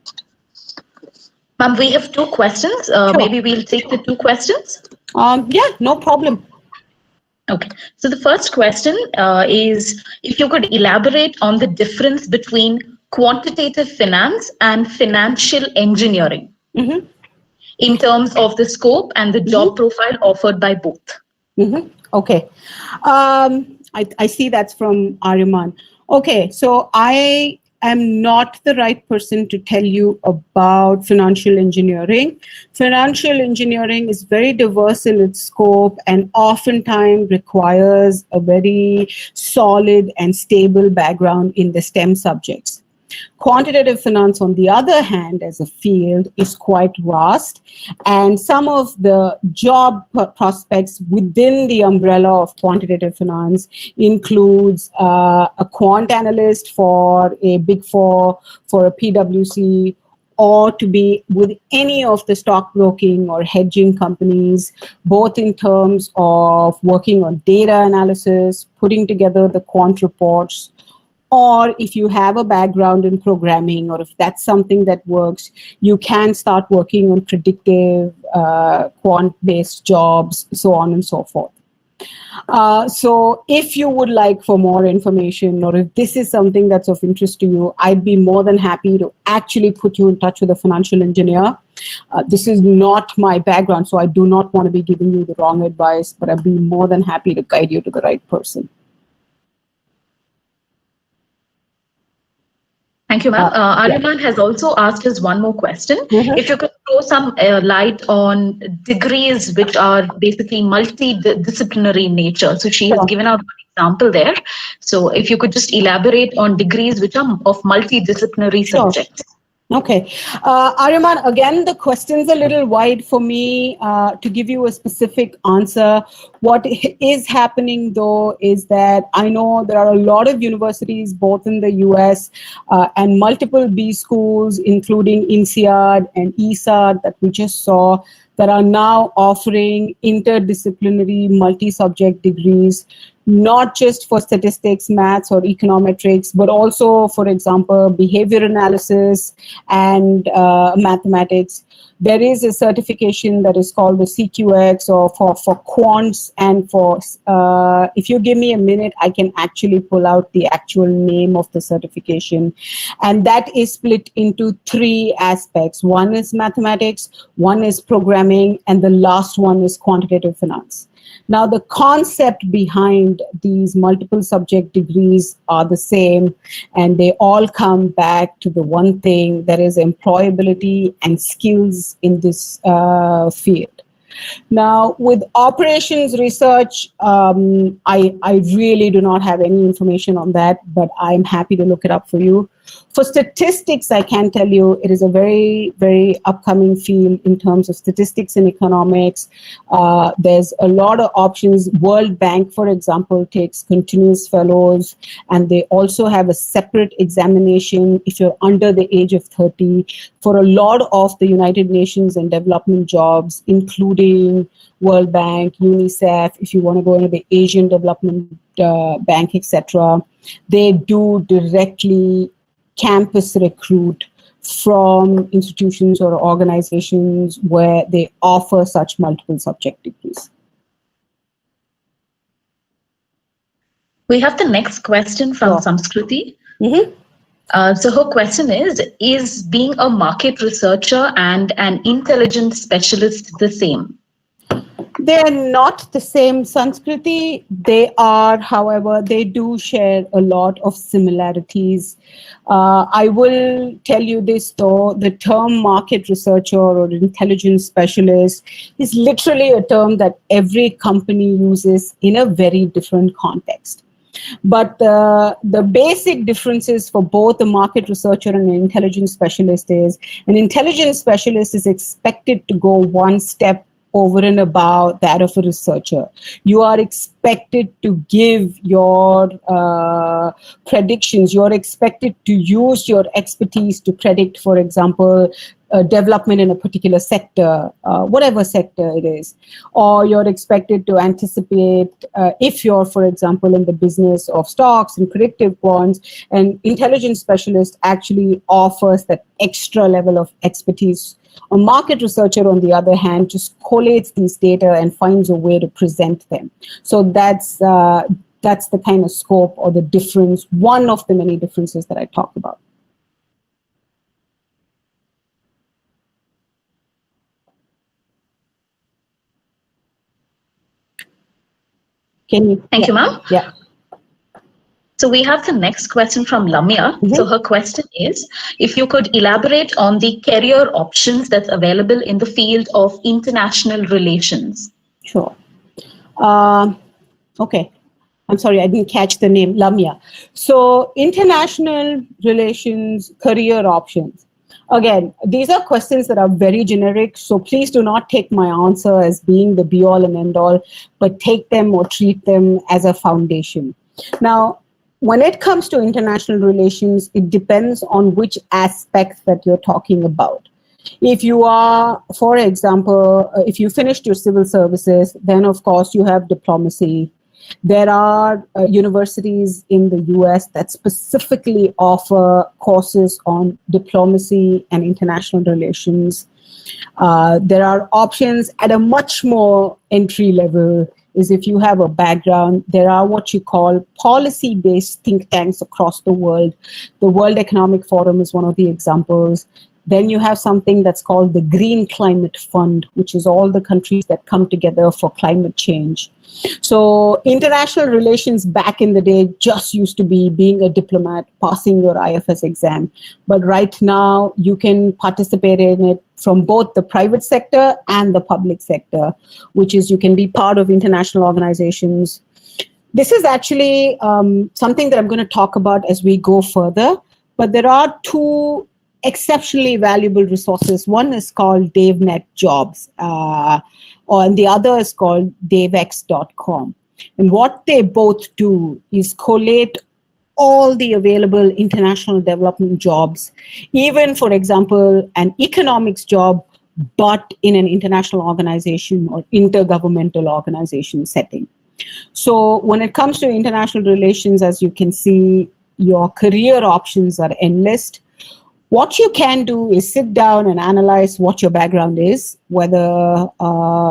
Ma'am, we have two questions. Sure. Maybe we'll take the two questions. Yeah, no problem. Okay. So the first question is if you could elaborate on the difference between quantitative finance and financial engineering. Mm-hmm. In terms of the scope and the job profile offered by both. Mm-hmm. Okay. I see that's from Ariman. Okay, so I am not the right person to tell you about financial engineering. Financial engineering is very diverse in its scope and oftentimes requires a very solid and stable background in the STEM subjects. Quantitative finance, on the other hand, as a field, is quite vast, and some of the job prospects within the umbrella of quantitative finance includes a quant analyst for a Big Four, for a PwC, or to be with any of the stockbroking or hedging companies, both in terms of working on data analysis, putting together the quant reports, or if you have a background in programming, or if that's something that works, you can start working on predictive quant-based jobs, so on and so forth. So if you would like for more information, or if this is something that's of interest to you, I'd be more than happy to actually put you in touch with a financial engineer. This is not my background, so I do not want to be giving you the wrong advice, but I'd be more than happy to guide you to the right person. Thank you, ma'am. Aryaman has also asked us one more question. If you could throw some light on degrees which are basically multidisciplinary in nature. So she has given out one example there. So if you could just elaborate on degrees which are of multidisciplinary subjects. Okay. Aryaman, again, the question's a little wide for me to give you a specific answer. What is happening, though, is that I know there are a lot of universities, both in the US and multiple B schools, including INSEAD and ESAD that we just saw, that are now offering interdisciplinary multi-subject degrees, not just for statistics, maths, or econometrics, but also, for example, behavior analysis and mathematics. There is a certification that is called the CQX, or for quants, and for, if you give me a minute, I can actually pull out the actual name of the certification. And that is split into 3 aspects. One is mathematics, one is programming, and the last one is quantitative finance. Now, the concept behind these multiple subject degrees are the same, and they all come back to the one thing, that is employability and skills in this field. Now, with operations research, I really do not have any information on that, but I'm happy to look it up for you. For statistics, I can tell you it is a very, very upcoming field in terms of statistics and economics. There's a lot of options. World Bank, for example, takes continuous fellows, and they also have a separate examination if you're under the age of 30 for a lot of the United Nations and development jobs, including World Bank, UNICEF, if you want to go into the Asian Development Bank, etc. They do directly campus recruit from institutions or organizations where they offer such multiple subject degrees. We have the next question from Samskruti. So her question is being a market researcher and an intelligence specialist the same? They are not the same, Sanskriti. They are, however, they do share a lot of similarities. I will tell you this, though, the term market researcher or intelligence specialist is literally a term that every company uses in a very different context. But the basic differences for both a market researcher and an intelligence specialist is an intelligence specialist is expected to go one step over and above that of a researcher. You are expected to give your predictions. You're expected to use your expertise to predict, for example, development in a particular sector, whatever sector it is. Or you're expected to anticipate, if you're, for example, in the business of stocks and predictive quants, an intelligence specialist actually offers that extra level of expertise. A market researcher, on the other hand, just collates these data and finds a way to present them. So that's the kind of scope or the difference, one of the many differences that I talked about. Thank you, ma'am. Yeah. So we have the next question from Lamia. So her question is, if you could elaborate on the career options that's available in the field of international relations. Sure. Okay. I'm sorry, I didn't catch the name, Lamia. So international relations, career options. Again, these are questions that are very generic, so please do not take my answer as being the be-all and end-all, but take them or treat them as a foundation. Now, when it comes to international relations, it depends on which aspects that you're talking about. If you are, for example, if you finished your civil services, then of course you have diplomacy. There are universities in the US that specifically offer courses on diplomacy and international relations. There are options at a much more entry level is if you have a background, there are what you call policy-based think tanks across the world. The World Economic Forum is one of the examples. Then you have something that's called the Green Climate Fund, which is all the countries that come together for climate change. So international relations back in the day just used to be being a diplomat, passing your IFS exam. But right now, you can participate in it from both the private sector and the public sector, which is you can be part of international organizations. This is actually something that I'm going to talk about as we go further. But there are two exceptionally valuable resources. One is called DaveNet Jobs, and the other is called davex.com. And what they both do is collate all the available international development jobs, even, for example, an economics job, but in an international organization or intergovernmental organization setting. So when it comes to international relations, as you can see, your career options are endless. What you can do is sit down and analyze what your background is, whether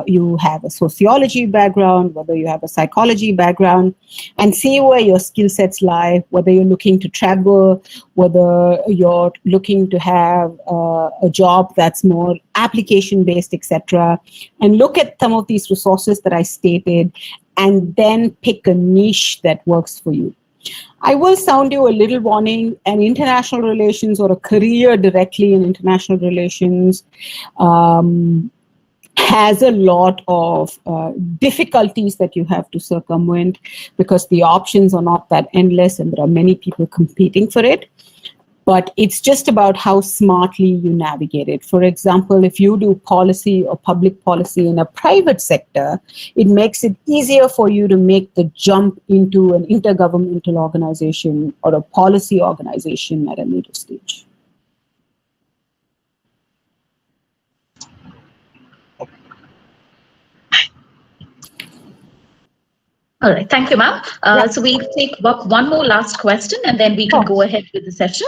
you have a sociology background, whether you have a psychology background, and see where your skill sets lie, whether you're looking to travel, whether you're looking to have a job that's more application-based, etc. And look at some of these resources that I stated, and then pick a niche that works for you. I will sound you a little warning, and international relations or a career directly in international relations has a lot of difficulties that you have to circumvent because the options are not that endless and there are many people competing for it. But it's just about how smartly you navigate it. For example, if you do policy or public policy in a private sector, it makes it easier for you to make the jump into an intergovernmental organization or a policy organization at a later stage. All right, thank you, ma'am. So we'll take one more last question and then we can go ahead with the session.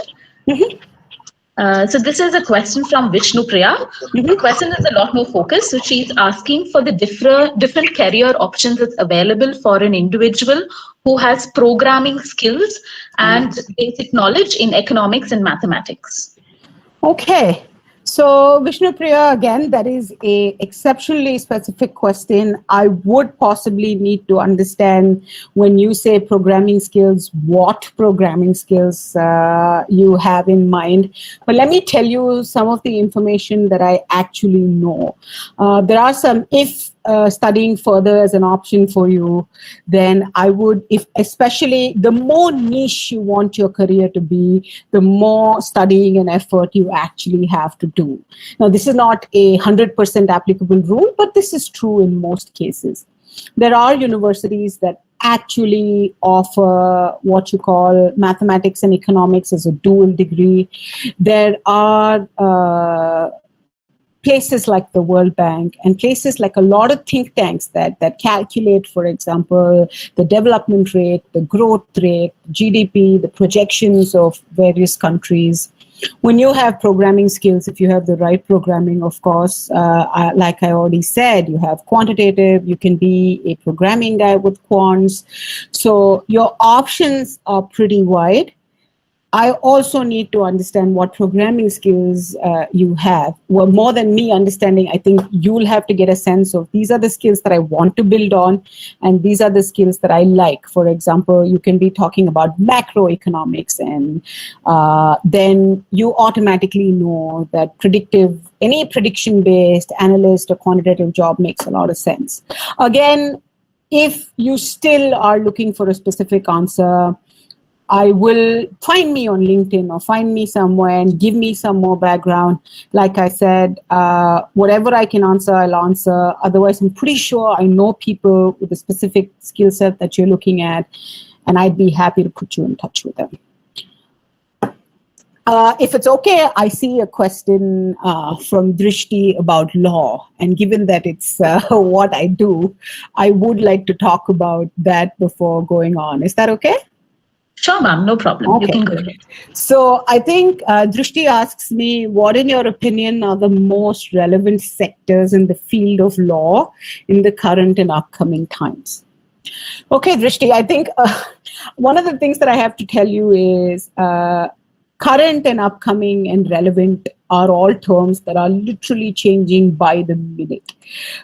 So this is a question from Vishnu Priya. The question is a lot more focused. So she's asking for the different career options that's available for an individual who has programming skills and basic knowledge in economics and mathematics. Okay. So Vishnu Priya, again, that is a exceptionally specific question. I would possibly need to understand when you say programming skills, what programming skills you have in mind. But let me tell you some of the information that I actually know. There are some, if studying further as an option for you, then I would, especially the more niche you want your career to be, the more studying and effort you actually have to do. Now, this is not a 100% applicable rule, but this is true in most cases. There are universities that actually offer what you call mathematics and economics as a dual degree. There are places like the World Bank and places like a lot of think tanks that calculate, for example, the development rate, the growth rate, GDP, the projections of various countries. When you have programming skills, if you have the right programming, of course, like I already said, you have quantitative, you can be a programming guy with quants. So your options are pretty wide. I also need to understand what programming skills you have. Well, more than me understanding, I think you'll have to get a sense of these are the skills that I want to build on, and these are the skills that I like. For example, you can be talking about macroeconomics, and then you automatically know that any prediction-based analyst or quantitative job makes a lot of sense. Again, if you still are looking for a specific answer, I will find me on LinkedIn or find me somewhere and give me some more background. Like I said, whatever I can answer, I'll answer. Otherwise, I'm pretty sure I know people with a specific skill set that you're looking at, and I'd be happy to put you in touch with them. If it's okay, I see a question from Drishti about law. And given that it's what I do, I would like to talk about that before going on. Is that okay? Sure, ma'am, no problem. Okay. You can go ahead. So I think Drishti asks me, what in your opinion are the most relevant sectors in the field of law in the current and upcoming times? Okay, Drishti, I think one of the things that I have to tell you is current and upcoming and relevant are all terms that are literally changing by the minute.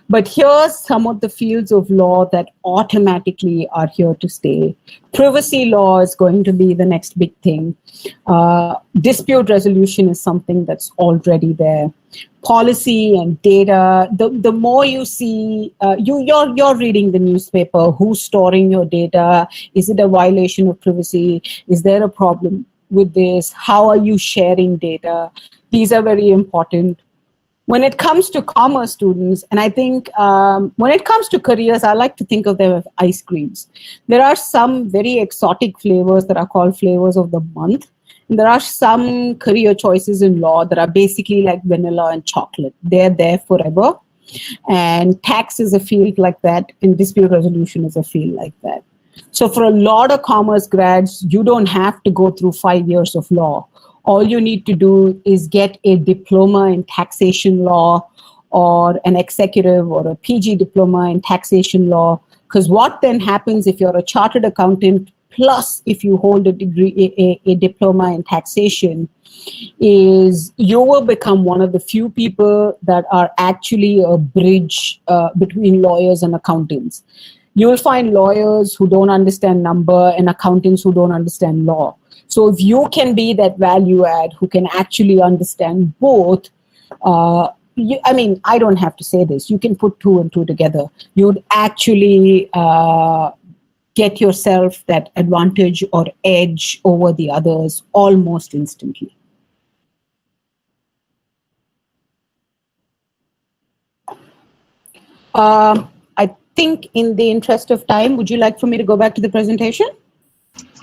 But here's some of the fields of law that automatically are here to stay. Privacy law is going to be the next big thing. Dispute resolution is something that's already there. Policy and data, the more you see, you're reading the newspaper, who's storing your data, is it a violation of privacy, is there a problem with this, how are you sharing data? These are very important. When it comes to commerce students, and I think when it comes to careers, I like to think of them as ice creams. There are some very exotic flavors that are called flavors of the month. And there are some career choices in law that are basically like vanilla and chocolate. They're there forever. And tax is a field like that, and dispute resolution is a field like that. So for a lot of commerce grads, you don't have to go through 5 years of law. All you need to do is get a diploma in taxation law or an executive or a PG diploma in taxation law. Because what then happens if you're a chartered accountant, plus if you hold a degree, a diploma in taxation, is you will become one of the few people that are actually a bridge between lawyers and accountants. You will find lawyers who don't understand number and accountants who don't understand law. So if you can be that value add who can actually understand both, I don't have to say this, you can put 2 and 2 together. You'd actually get yourself that advantage or edge over the others almost instantly. I think in the interest of time, would you like for me to go back to the presentation?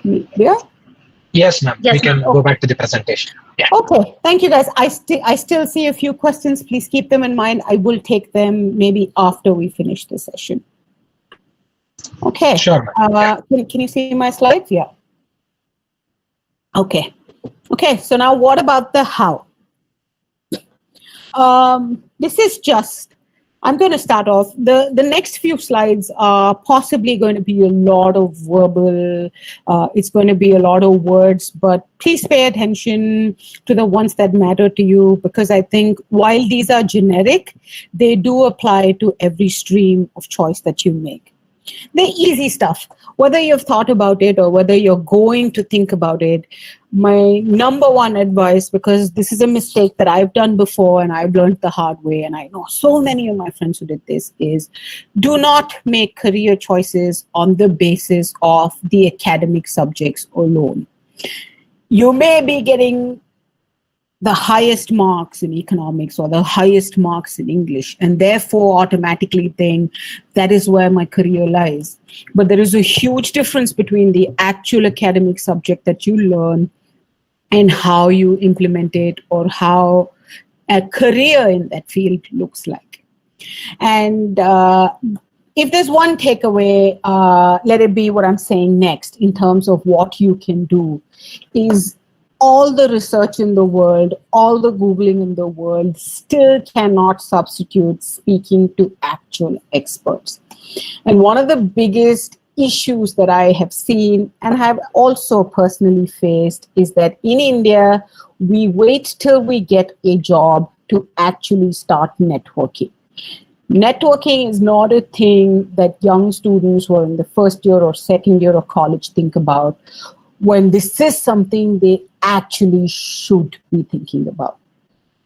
Yeah? Yes, ma'am. Yes, we can ma'am. go back to the presentation. Yeah. Okay, thank you guys. I still see a few questions. Please keep them in mind. I will take them maybe after we finish the session. Okay. Sure, ma'am. Can you see my slides? Yeah. Okay. Okay, so now what about the how? This is just, I'm going to start off. The next few slides are possibly going to be a lot of verbal, it's going to be a lot of words, but please pay attention to the ones that matter to you, because I think while these are generic, they do apply to every stream of choice that you make. The easy stuff, whether you've thought about it or whether you're going to think about it, my number one advice, because this is a mistake that I've done before and I've learned the hard way, and I know so many of my friends who did this, is do not make career choices on the basis of the academic subjects alone. You may be getting the highest marks in economics or the highest marks in English, and therefore automatically think that is where my career lies. But there is a huge difference between the actual academic subject that you learn and how you implement it, or how a career in that field looks like. And if there's one takeaway, let it be what I'm saying next in terms of what you can do, is all the research in the world, all the Googling in the world still cannot substitute speaking to actual experts. And one of the biggest issues that I have seen and have also personally faced is that in India, we wait till we get a job to actually start networking. Networking is not a thing that young students who are in the first year or second year of college think about, when this is something they actually should be thinking about.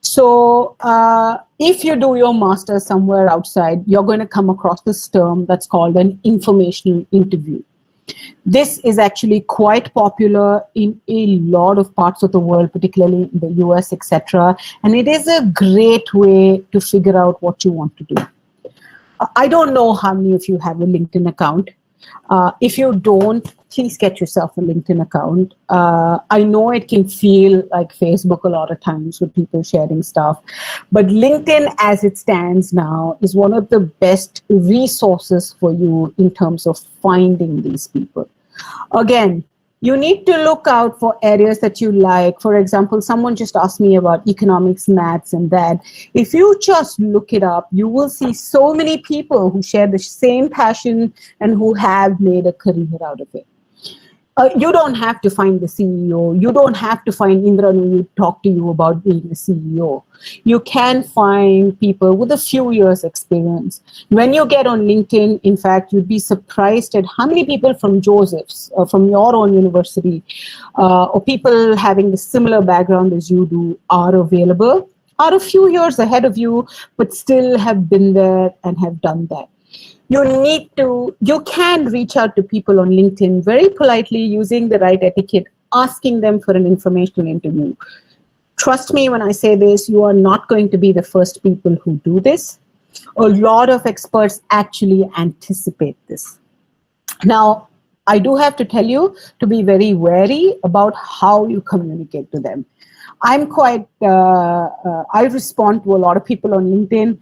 So if you do your master's somewhere outside, you're going to come across this term that's called an informational interview. This is actually quite popular in a lot of parts of the world, particularly in the US, etc. And it is a great way to figure out what you want to do. I don't know how many of you have a LinkedIn account. If you don't, please get yourself a LinkedIn account. I know it can feel like Facebook a lot of times with people sharing stuff, but LinkedIn as it stands now is one of the best resources for you in terms of finding these people. Again, You need to look out for areas that you like. For example, someone just asked me about economics, maths, and that. If you just look it up, you will see so many people who share the same passion and who have made a career out of it. You don't have to find the CEO. You don't have to find Indra who talk to you about being a CEO. You can find people with a few years experience. When you get on LinkedIn, in fact, you'd be surprised at how many people from Joseph's, from your own university, or people having the similar background as you do are available, are a few years ahead of you, but still have been there and have done that. You can reach out to people on LinkedIn very politely using the right etiquette, asking them for an informational interview. Trust me when I say this, you are not going to be the first people who do this. A lot of experts actually anticipate this. Now, I do have to tell you to be very wary about how you communicate to them. I respond to a lot of people on LinkedIn,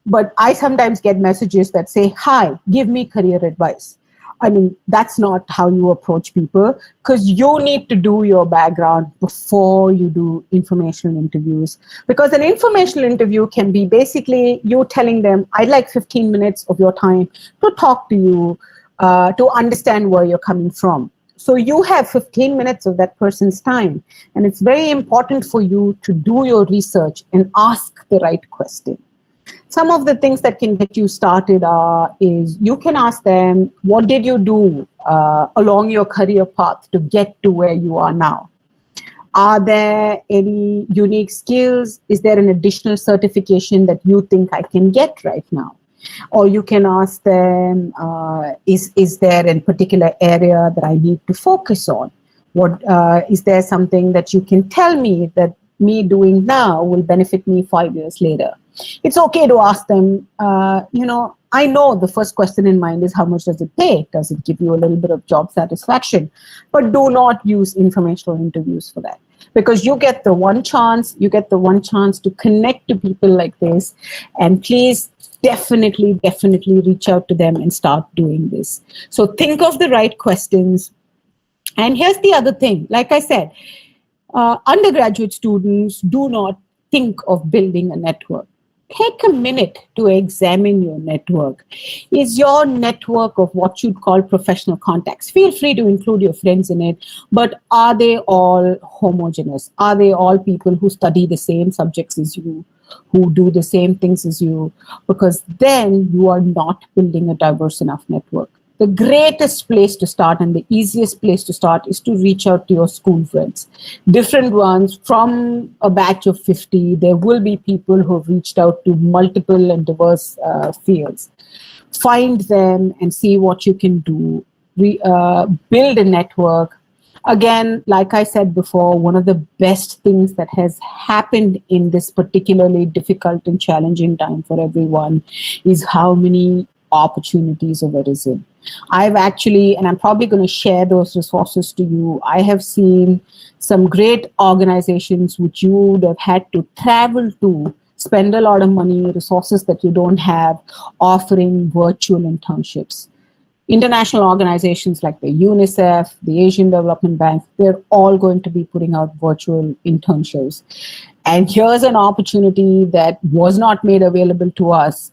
but I sometimes get messages that say, hi, give me career advice. I mean, that's not how you approach people, because you need to do your background before you do informational interviews. Because an informational interview can be basically you telling them, I'd like 15 minutes of your time to talk to you, to understand where you're coming from. So you have 15 minutes of that person's time. And it's very important for you to do your research and ask the right question. Some of the things that can get you started is you can ask them, what did you do along your career path to get to where you are now? Are there any unique skills? Is there an additional certification that you think I can get right now? Or you can ask them, is there a particular area that I need to focus on? What is there something that you can tell me that me doing now will benefit me 5 years later? It's okay to ask them, I know the first question in mind is how much does it pay? Does it give you a little bit of job satisfaction? But do not use informational interviews for that, because you get the one chance to connect to people like this. And please definitely reach out to them and start doing this. So think of the right questions. And here's the other thing, like I said, undergraduate students do not think of building a network. Take a minute to examine your network. Is your network of what you'd call professional contacts? Feel free to include your friends in it, but are they all homogeneous? Are they all people who study the same subjects as you, who do the same things as you? Because then you are not building a diverse enough network. The greatest place to start and the easiest place to start is to reach out to your school friends. Different ones from a batch of 50, there will be people who have reached out to multiple and diverse fields. Find them and see what you can do. Build a network. Again, like I said before, one of the best things that has happened in this particularly difficult and challenging time for everyone is how many opportunities have arisen. I've actually, and I'm probably going to share those resources to you, I have seen some great organizations which you would have had to travel to, spend a lot of money, resources that you don't have, offering virtual internships. International organizations like the UNICEF, the Asian Development Bank, they're all going to be putting out virtual internships. And here's an opportunity that was not made available to us.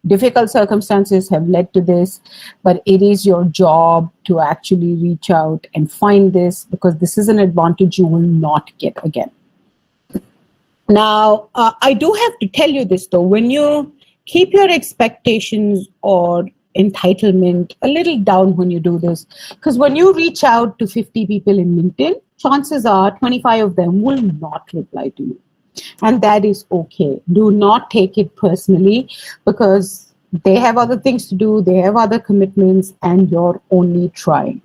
Difficult circumstances have led to this, but it is your job to actually reach out and find this, because this is an advantage you will not get again. Now, I do have to tell you this though, when you keep your expectations or entitlement a little down when you do this, because when you reach out to 50 people in LinkedIn, chances are 25 of them will not reply to you. And that is okay. Do not take it personally, because they have other things to do, they have other commitments, and you're only trying.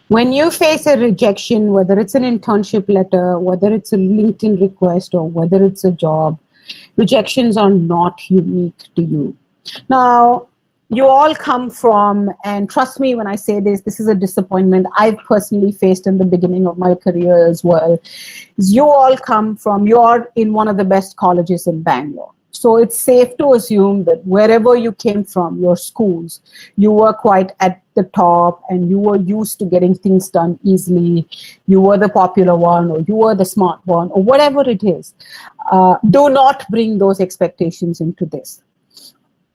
When you face a rejection, whether it's an internship letter, whether it's a LinkedIn request, or whether it's a job, rejections are not unique to you. Now, you all come from, and trust me when I say this, this is a disappointment I've personally faced in the beginning of my career as well. You all come from, you're in one of the best colleges in Bangalore. So it's safe to assume that wherever you came from, your schools, you were quite the top and you were used to getting things done easily, you were the popular one or you were the smart one or whatever it is, do not bring those expectations into this.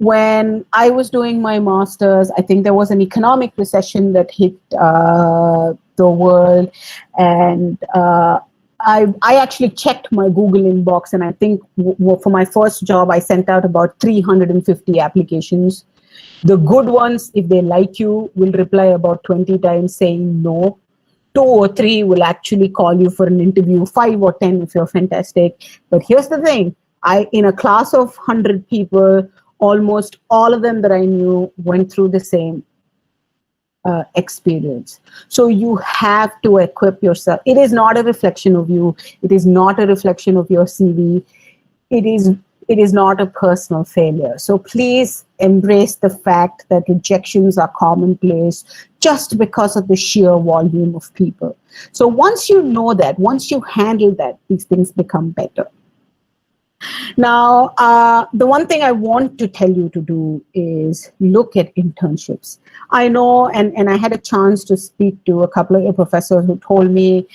When I was doing my master's, I think there was an economic recession that hit the world, and I actually checked my Google inbox, and I think for my first job, I sent out about 350 applications. The good ones, if they like you, will reply about 20 times saying no. 2 or 3 will actually call you for an interview, 5 or 10 if you're fantastic. But here's the thing, in a class of 100 people, almost all of them that I knew went through the same experience. So you have to equip yourself. It is not a reflection of you. It is not a reflection of your CV. It is not a personal failure. So please embrace the fact that rejections are commonplace just because of the sheer volume of people. So once you know that, once you handle that, these things become better. Now, the one thing I want to tell you to do is look at internships. I know, and I had a chance to speak to a couple of your professors who told me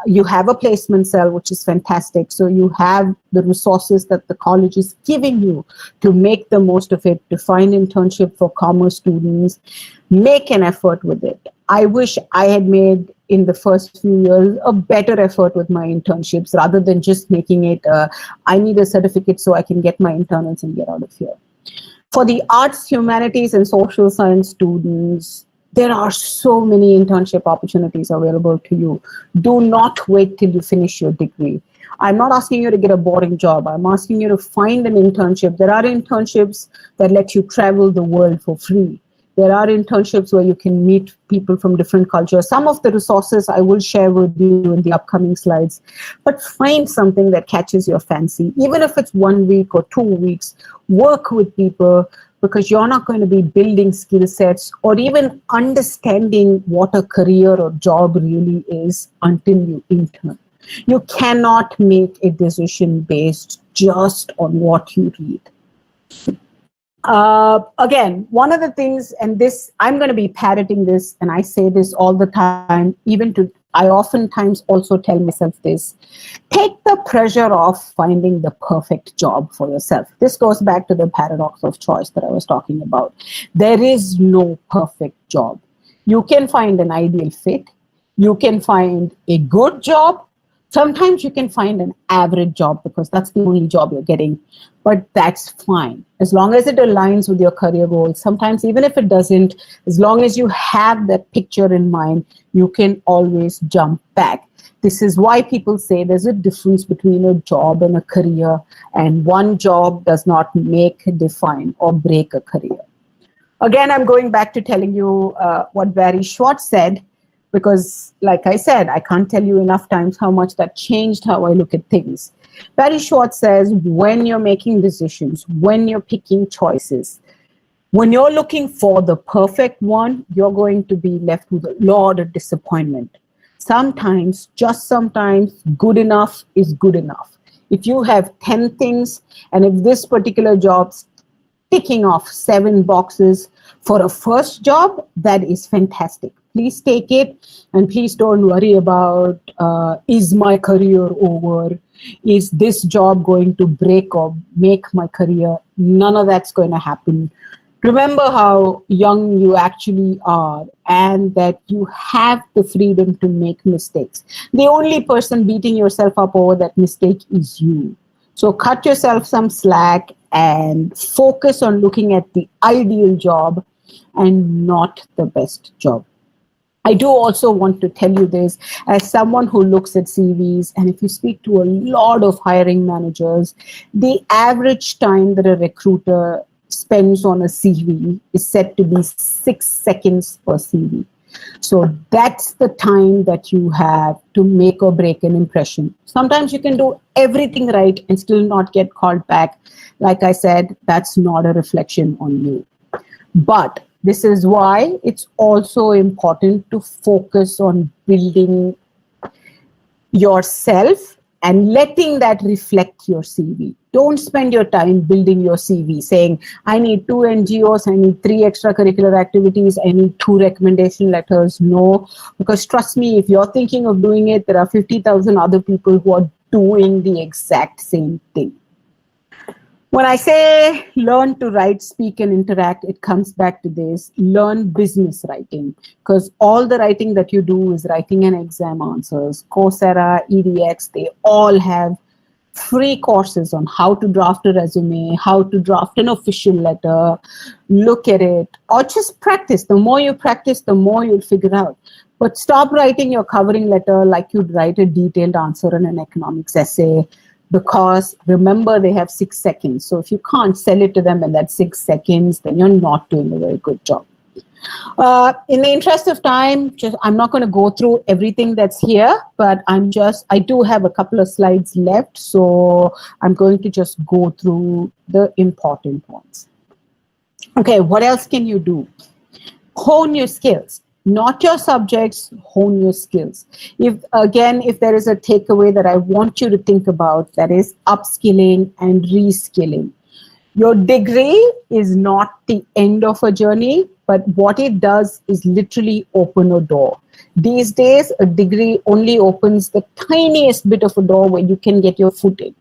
you have a placement cell, which is fantastic. So you have the resources that the college is giving you to make the most of it, to find internship for commerce students. Make an effort with it. I wish I had made in the first few years a better effort with my internships rather than just making it I need a certificate so I can get my internals and get out of here. For the arts, humanities, and social science students, there are so many internship opportunities available to you. Do not wait till you finish your degree. I'm not asking you to get a boring job. I'm asking you to find an internship. There are internships that let you travel the world for free. There are internships where you can meet people from different cultures. Some of the resources I will share with you in the upcoming slides. But find something that catches your fancy. Even if it's 1 week or 2 weeks, work with people, because you're not going to be building skill sets or even understanding what a career or job really is until you intern. You cannot make a decision based just on what you read. Again, one of the things, and this, I'm going to be parroting this, and I say this all the time, I oftentimes also tell myself this: take the pressure off finding the perfect job for yourself. This goes back to the paradox of choice that I was talking about. There is no perfect job. You can find an ideal fit. You can find a good job. Sometimes you can find an average job because that's the only job you're getting, but that's fine. As long as it aligns with your career goals, sometimes even if it doesn't, as long as you have that picture in mind, you can always jump back. This is why people say there's a difference between a job and a career, and one job does not make, define, or break a career. Again, I'm going back to telling you what Barry Schwartz said, because like I said, I can't tell you enough times how much that changed how I look at things. Barry Schwartz says, when you're making decisions, when you're picking choices, when you're looking for the perfect one, you're going to be left with a lot of disappointment. Sometimes, just sometimes, good enough is good enough. If you have 10 things, and if this particular job's ticking off 7 boxes for a first job, that is fantastic. Please take it, and please don't worry about, is my career over? Is this job going to break or make my career? None of that's going to happen. Remember how young you actually are, and that you have the freedom to make mistakes. The only person beating yourself up over that mistake is you. So cut yourself some slack and focus on looking at the ideal job and not the best job. I do also want to tell you this as someone who looks at CVs, and if you speak to a lot of hiring managers, the average time that a recruiter spends on a CV is said to be 6 seconds per CV. So that's the time that you have to make or break an impression. Sometimes you can do everything right and still not get called back. Like I said, that's not a reflection on you. But this is why it's also important to focus on building yourself and letting that reflect your CV. Don't spend your time building your CV saying, I need 2 NGOs, I need 3 extracurricular activities, I need 2 recommendation letters. No, because trust me, if you're thinking of doing it, there are 50,000 other people who are doing the exact same thing. When I say learn to write, speak, and interact, it comes back to this. Learn business writing, because all the writing that you do is writing an exam answers. Coursera, EDX, they all have free courses on how to draft a resume, how to draft an official letter. Look at it, or just practice. The more you practice, the more you'll figure out. But stop writing your covering letter like you'd write a detailed answer in an economics essay. Because remember, they have 6 seconds. So if you can't sell it to them in that 6 seconds, then you're not doing a very good job. In the interest of time, I'm not going to go through everything that's here, but I do have a couple of slides left. So I'm going to just go through the important ones. Okay, what else can you do? Hone your skills. Not your subjects, hone your skills. If there is a takeaway that I want you to think about, that is upskilling and reskilling. Your degree is not the end of a journey, but what it does is literally open a door. These days, a degree only opens the tiniest bit of a door where you can get your foot in.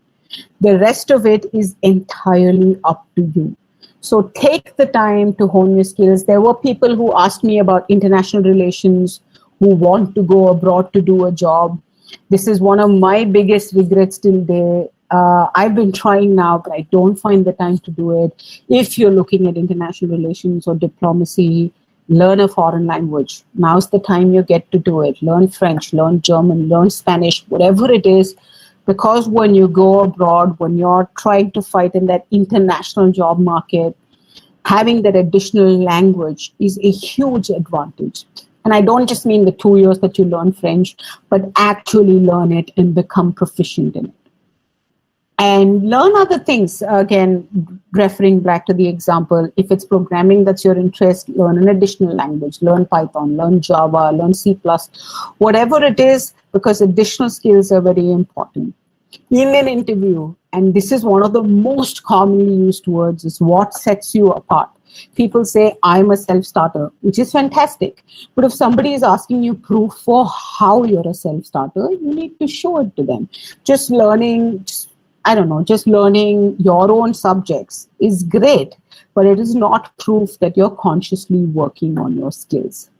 The rest of it is entirely up to you. So take the time to hone your skills. There were people who asked me about international relations, who want to go abroad to do a job. This is one of my biggest regrets till today. I've been trying now, but I don't find the time to do it. If you're looking at international relations or diplomacy, learn a foreign language. Now's the time you get to do it. Learn French, learn German, learn Spanish, whatever it is. Because when you go abroad, when you're trying to fight in that international job market, having that additional language is a huge advantage. And I don't just mean the 2 years that you learn French, but actually learn it and become proficient in it. And learn other things. Again, referring back to the example, if it's programming that's your interest, learn an additional language, learn Python, learn Java, learn C++, whatever it is, because additional skills are very important. In an interview, and this is one of the most commonly used words, is what sets you apart. People say, I'm a self-starter, which is fantastic. But if somebody is asking you proof for how you're a self-starter, you need to show it to them. Just learning your own subjects is great, but it is not proof that you're consciously working on your skills.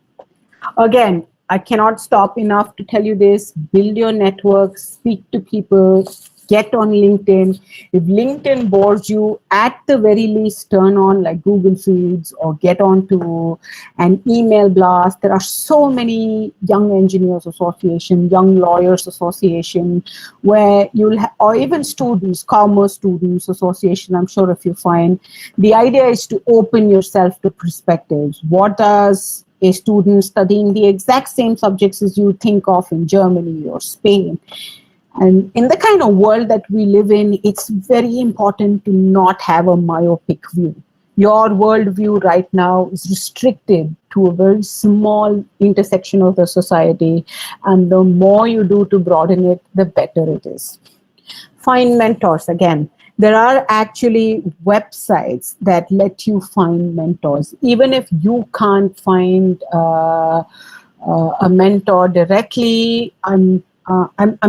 Again, I cannot stop enough to tell you this. Build your network, speak to people, get on LinkedIn. If LinkedIn bores you, at the very least, turn on like Google Feeds or get onto an email blast. There are so many Young Engineers Association, Young Lawyers Association, where or even students, Commerce Students Association, I'm sure if you find. The idea is to open yourself to perspectives. What does a student studying the exact same subjects as you think of in Germany or Spain? And in the kind of world that we live in, it's very important to not have a myopic view. Your worldview right now is restricted to a very small intersection of the society, and the more you do to broaden it, the better it is. Find mentors. Again, there are actually websites that let you find mentors. Even if you can't find a mentor directly, I'm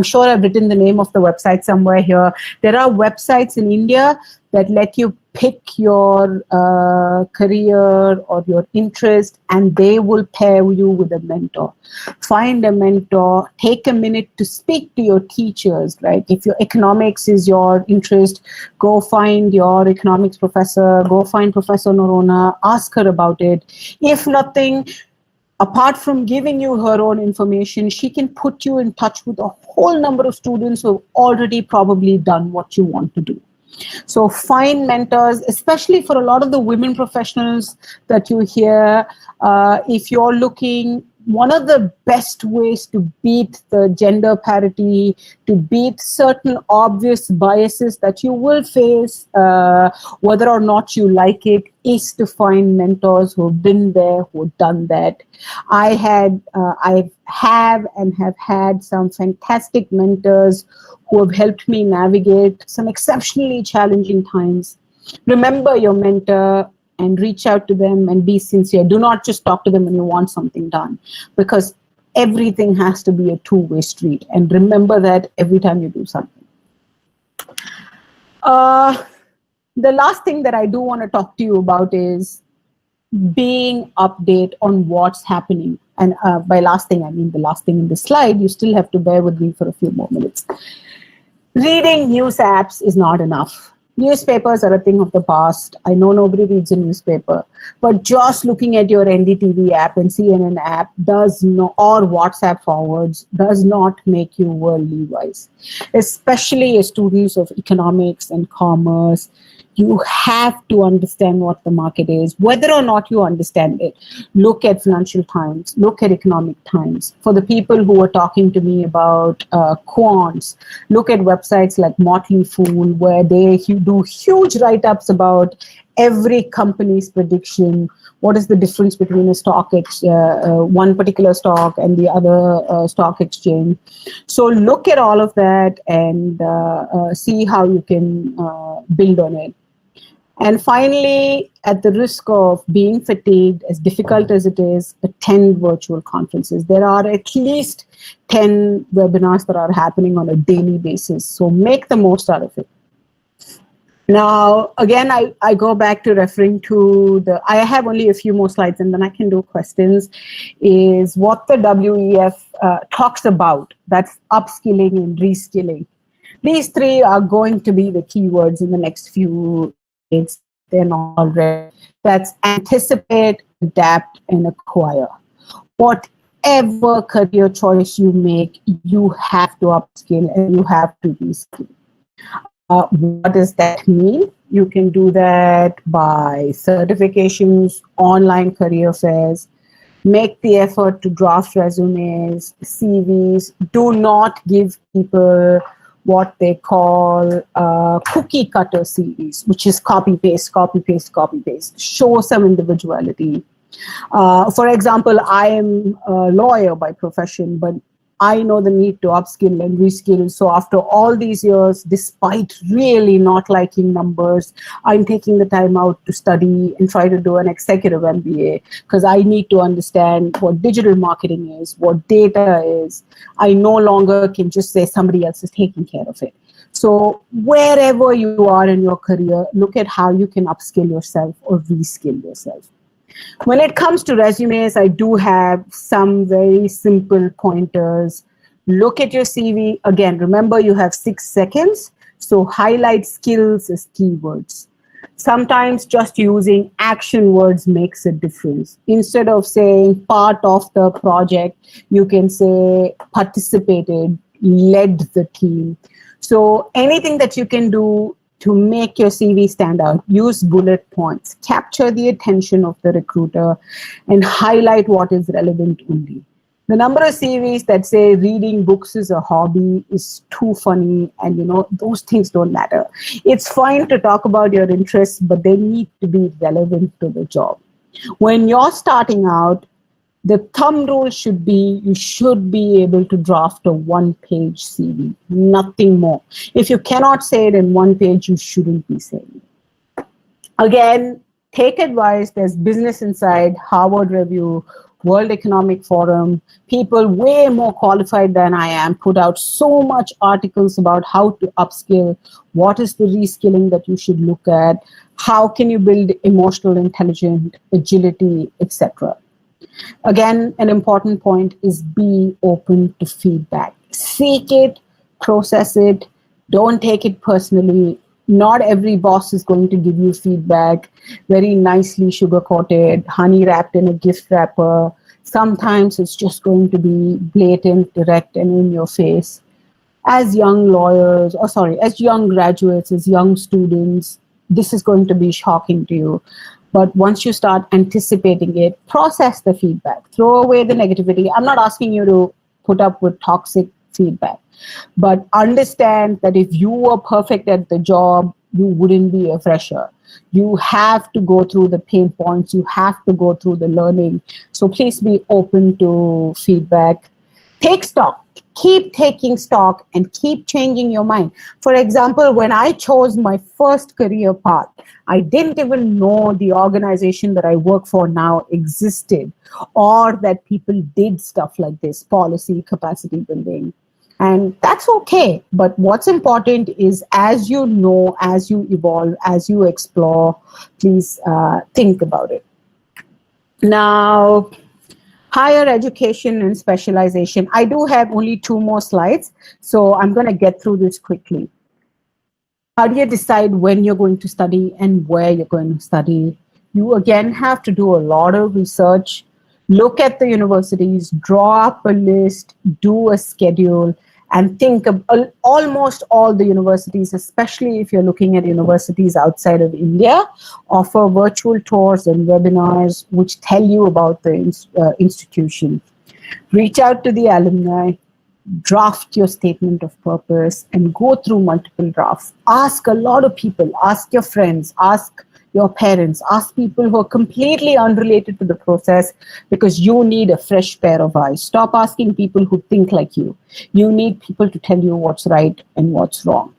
sure I've written the name of the website somewhere here. There are websites in India that let you pick your career or your interest, and they will pair you with a mentor. Find a mentor. Take a minute to speak to your teachers. Like if your economics is your interest, go find your economics professor. Go find Professor Norona. Ask her about it. If nothing, apart from giving you her own information, she can put you in touch with a whole number of students who have already probably done what you want to do. So find mentors, especially for a lot of the women professionals that you hear. If you're looking, one of the best ways to beat the gender parity, to beat certain obvious biases that you will face, whether or not you like it, is to find mentors who've been there, who've done that. I have and have had some fantastic mentors who have helped me navigate some exceptionally challenging times. Remember your mentor and reach out to them and be sincere. Do not just talk to them when you want something done, because everything has to be a two-way street. And remember that every time you do something. The last thing that I do want to talk to you about is being update on what's happening. And by last thing, I mean the last thing in the slide. You still have to bear with me for a few more minutes. Reading news apps is not enough. Newspapers are a thing of the past. I know nobody reads a newspaper, but just looking at your NDTV app and CNN app or WhatsApp forwards does not make you worldly wise. Especially as students of economics and commerce, you have to understand what the market is, whether or not you understand it. Look at Financial Times, look at Economic Times. For the people who are talking to me about quants, look at websites like Motley Fool, where they do huge write-ups about every company's prediction. What is the difference between a one particular stock and the other stock exchange? So look at all of that and see how you can build on it. And finally, at the risk of being fatigued, as difficult as it is, attend virtual conferences. There are at least 10 webinars that are happening on a daily basis. So make the most out of it. Now, again, I go back to referring to I have only a few more slides and then I can do questions, is what the WEF talks about. That's upskilling and reskilling. These three are going to be the keywords in the next few days. They're not already. That's anticipate, adapt, and acquire. Whatever career choice you make, you have to upskill and you have to reskill. What does that mean? You can do that by certifications, online career fairs. Make the effort to draft resumes, CVs. Do not give people what they call cookie cutter CVs, which is copy, paste, copy, paste, copy, paste. Show some individuality. For example, I am a lawyer by profession, but I know the need to upskill and reskill. So after all these years, despite really not liking numbers, I'm taking the time out to study and try to do an executive MBA because I need to understand what digital marketing is, what data is. I no longer can just say somebody else is taking care of it. So wherever you are in your career, look at how you can upskill yourself or reskill yourself. When it comes to resumes, I do have some very simple pointers. Look at your CV. Again, remember you have 6 seconds. So highlight skills as keywords. Sometimes just using action words makes a difference. Instead of saying part of the project, you can say participated, led the team. So anything that you can do to make your CV stand out, use bullet points, capture the attention of the recruiter, and highlight what is relevant only. The number of CVs that say reading books is a hobby is too funny, and those things don't matter. It's fine to talk about your interests, but they need to be relevant to the job. When you're starting out, the thumb rule should be you should be able to draft a 1-page CV, nothing more. If you cannot say it in 1 page, you shouldn't be saying it. Again, take advice. There's Business Insight, Harvard Review, World Economic Forum. People way more qualified than I am put out so much articles about how to upskill, what is the reskilling that you should look at, how can you build emotional intelligence, agility, etc. Again, an important point is be open to feedback. Seek it, process it, don't take it personally. Not every boss is going to give you feedback very nicely sugar-coated, honey wrapped in a gift wrapper. Sometimes it's just going to be blatant, direct, and in your face. As young as young graduates, as young students, this is going to be shocking to you. But once you start anticipating it, process the feedback, throw away the negativity. I'm not asking you to put up with toxic feedback, but understand that if you were perfect at the job, you wouldn't be a fresher. You have to go through the pain points. You have to go through the learning. So please be open to feedback. Take stock. Keep taking stock and keep changing your mind. For example, when I chose my first career path, I didn't even know the organization that I work for now existed, or that people did stuff like this, policy, capacity building. And that's okay. But what's important is, as you know, as you evolve, as you explore, please think about it. Now, higher education and specialization. I do have only 2 more slides, so I'm going to get through this quickly. How do you decide when you're going to study and where you're going to study? You again have to do a lot of research. Look at the universities, draw up a list, do a schedule, and think of almost all the universities, especially if you're looking at universities outside of India, offer virtual tours and webinars which tell you about the institution. Reach out to the alumni, draft your statement of purpose, and go through multiple drafts. Ask a lot of people, ask your friends, ask your parents, ask people who are completely unrelated to the process, because you need a fresh pair of eyes. Stop asking people who think like you. You need people to tell you what's right and what's wrong.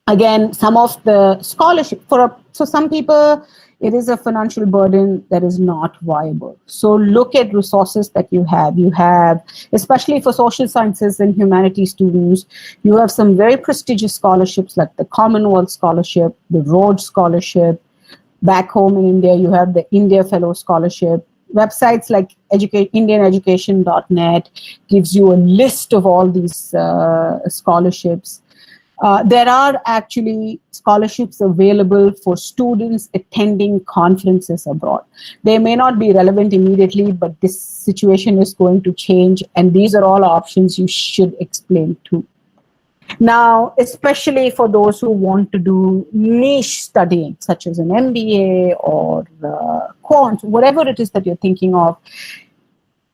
Again, some of the scholarship, so some people, it is a financial burden that is not viable. So look at resources that you have. You have, especially for social sciences and humanities students, you have some very prestigious scholarships like the Commonwealth Scholarship, the Rhodes Scholarship. Back home in India, you have the India Fellow Scholarship. Websites like indianeducation.net gives you a list of all these scholarships. There are actually scholarships available for students attending conferences abroad. They may not be relevant immediately, but this situation is going to change, and these are all options you should explain to. Now, especially for those who want to do niche studying, such as an MBA or quant, whatever it is that you're thinking of,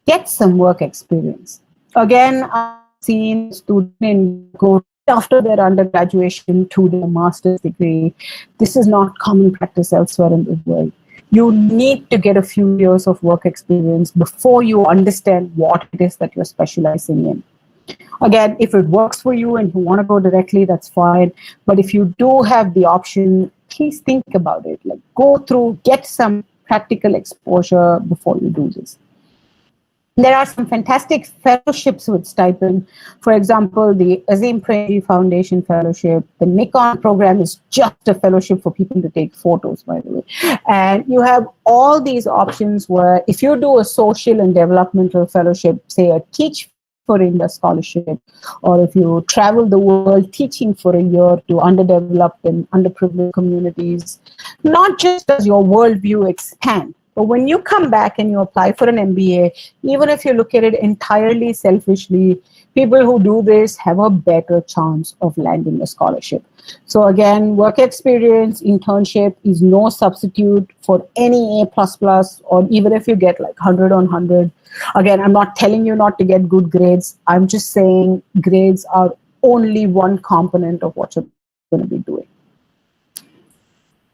get some work experience. Again, I've seen students go after their undergraduation to their master's degree. This is not common practice elsewhere in the world. You need to get a few years of work experience before you understand what it is that you're specializing in. Again, if it works for you and you want to go directly, that's fine. But if you do have the option, please think about it. Like, go through, get some practical exposure before you do this. There are some fantastic fellowships with stipend. For example, the Azim Premji Foundation Fellowship. The Nikon program is just a fellowship for people to take photos, by the way. And you have all these options where if you do a social and developmental fellowship, say a Teach for India scholarship, or if you travel the world teaching for a year to underdeveloped and underprivileged communities, not just does your worldview expand, but when you come back and you apply for an MBA, even if you look at it entirely selfishly, people who do this have a better chance of landing a scholarship. So again, work experience, internship is no substitute for any A++, or even if you get like 100 on 100. Again, I'm not telling you not to get good grades. I'm just saying grades are only one component of what you're going to be doing.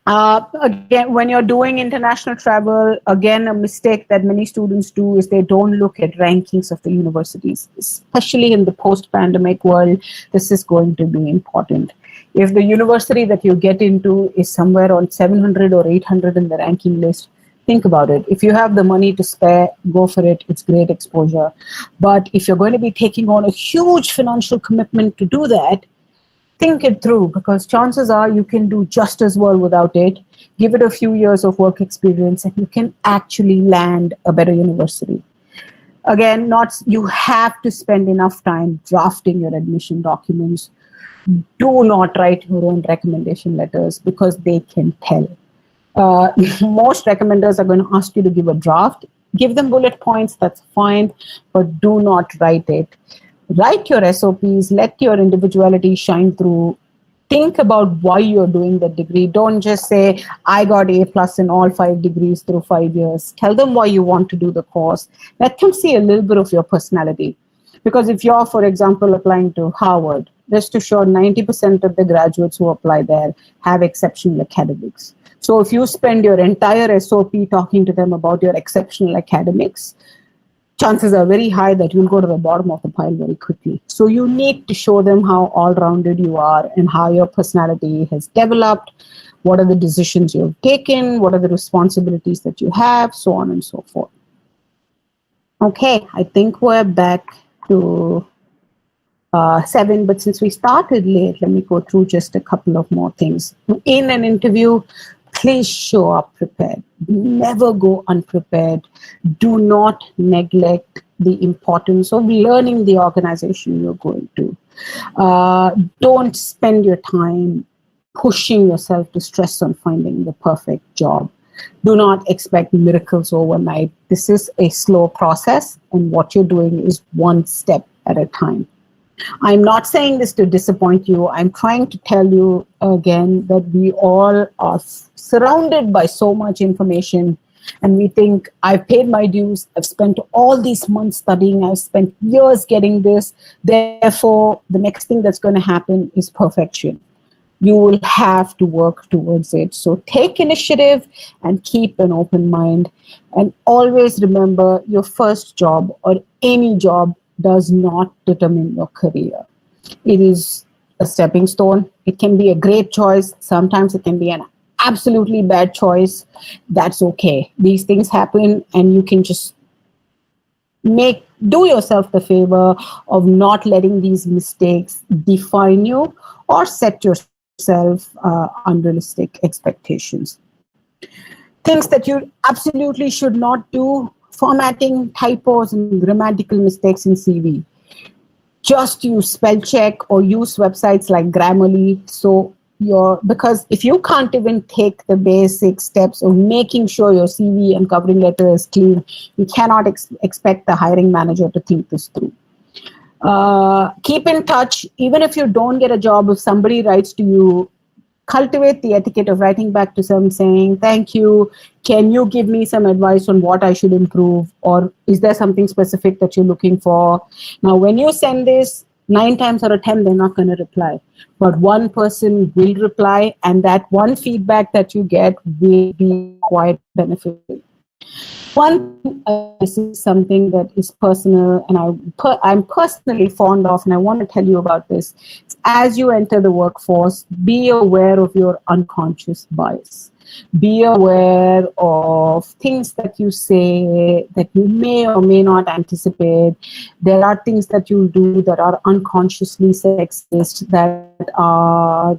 Again, when you're doing international travel, again, a mistake that many students do is they don't look at rankings of the universities, especially in the post-pandemic world. This is going to be important. If the university that you get into is somewhere on 700 or 800 in the ranking list, think about it. If you have the money to spare, go for it. It's great exposure. But if you're going to be taking on a huge financial commitment to do that, think it through, because chances are you can do just as well without it. Give it a few years of work experience and you can actually land a better university. Again, you have to spend enough time drafting your admission documents. Do not write your own recommendation letters, because they can tell. Most recommenders are going to ask you to give a draft. Give them bullet points, that's fine, but do not write it. Write your SOPs, let your individuality shine through. think about why you're doing the degree. Don't just say, I got A+ in all 5 degrees through 5 years. Tell them why you want to do the course. Let them see a little bit of your personality. Because if you're, for example, applying to Harvard, rest assured 90% of the graduates who apply there have exceptional academics. So if you spend your entire SOP talking to them about your exceptional academics, chances are very high that you'll go to the bottom of the pile very quickly. So you need to show them how all-rounded you are and how your personality has developed, what are the decisions you've taken, what are the responsibilities that you have, so on and so forth. Okay, I think we're back to 7, but since we started late, let me go through just a couple of more things. In an interview, please show up prepared. Never go unprepared. Do not neglect the importance of learning the organization you're going to. Don't spend your time pushing yourself to stress on finding the perfect job. Do not expect miracles overnight. This is a slow process, and what you're doing is one step at a time. I'm not saying this to disappoint you. I'm trying to tell you again that we all are surrounded by so much information, and we think, I've paid my dues, I've spent all these months studying, I've spent years getting this, therefore the next thing that's going to happen is perfection. You will have to work towards it. So take initiative and keep an open mind, and always remember, your first job or any job does not determine your career. It is a stepping stone. It can be a great choice. Sometimes it can be an absolutely bad choice. That's okay. These things happen, and you can just do yourself the favor of not letting these mistakes define you or set yourself unrealistic expectations. Things that you absolutely should not do: formatting, typos, and grammatical mistakes in CV. Just use spell check or use websites like Grammarly. Because if you can't even take the basic steps of making sure your CV and covering letter is clean, you cannot expect the hiring manager to think this through. Keep in touch. Even if you don't get a job, if somebody writes to you, cultivate the etiquette of writing back to them saying, thank you, can you give me some advice on what I should improve, or is there something specific that you're looking for? Now, when you send this, 9 times out of 10, they're not going to reply. But one person will reply, and that one feedback that you get will be quite beneficial. This is something that is personal, and I'm personally fond of, and I want to tell you about this. As you enter the workforce, be aware of your unconscious bias. Be aware of things that you say that you may or may not anticipate. There are things that you do that are unconsciously sexist, that are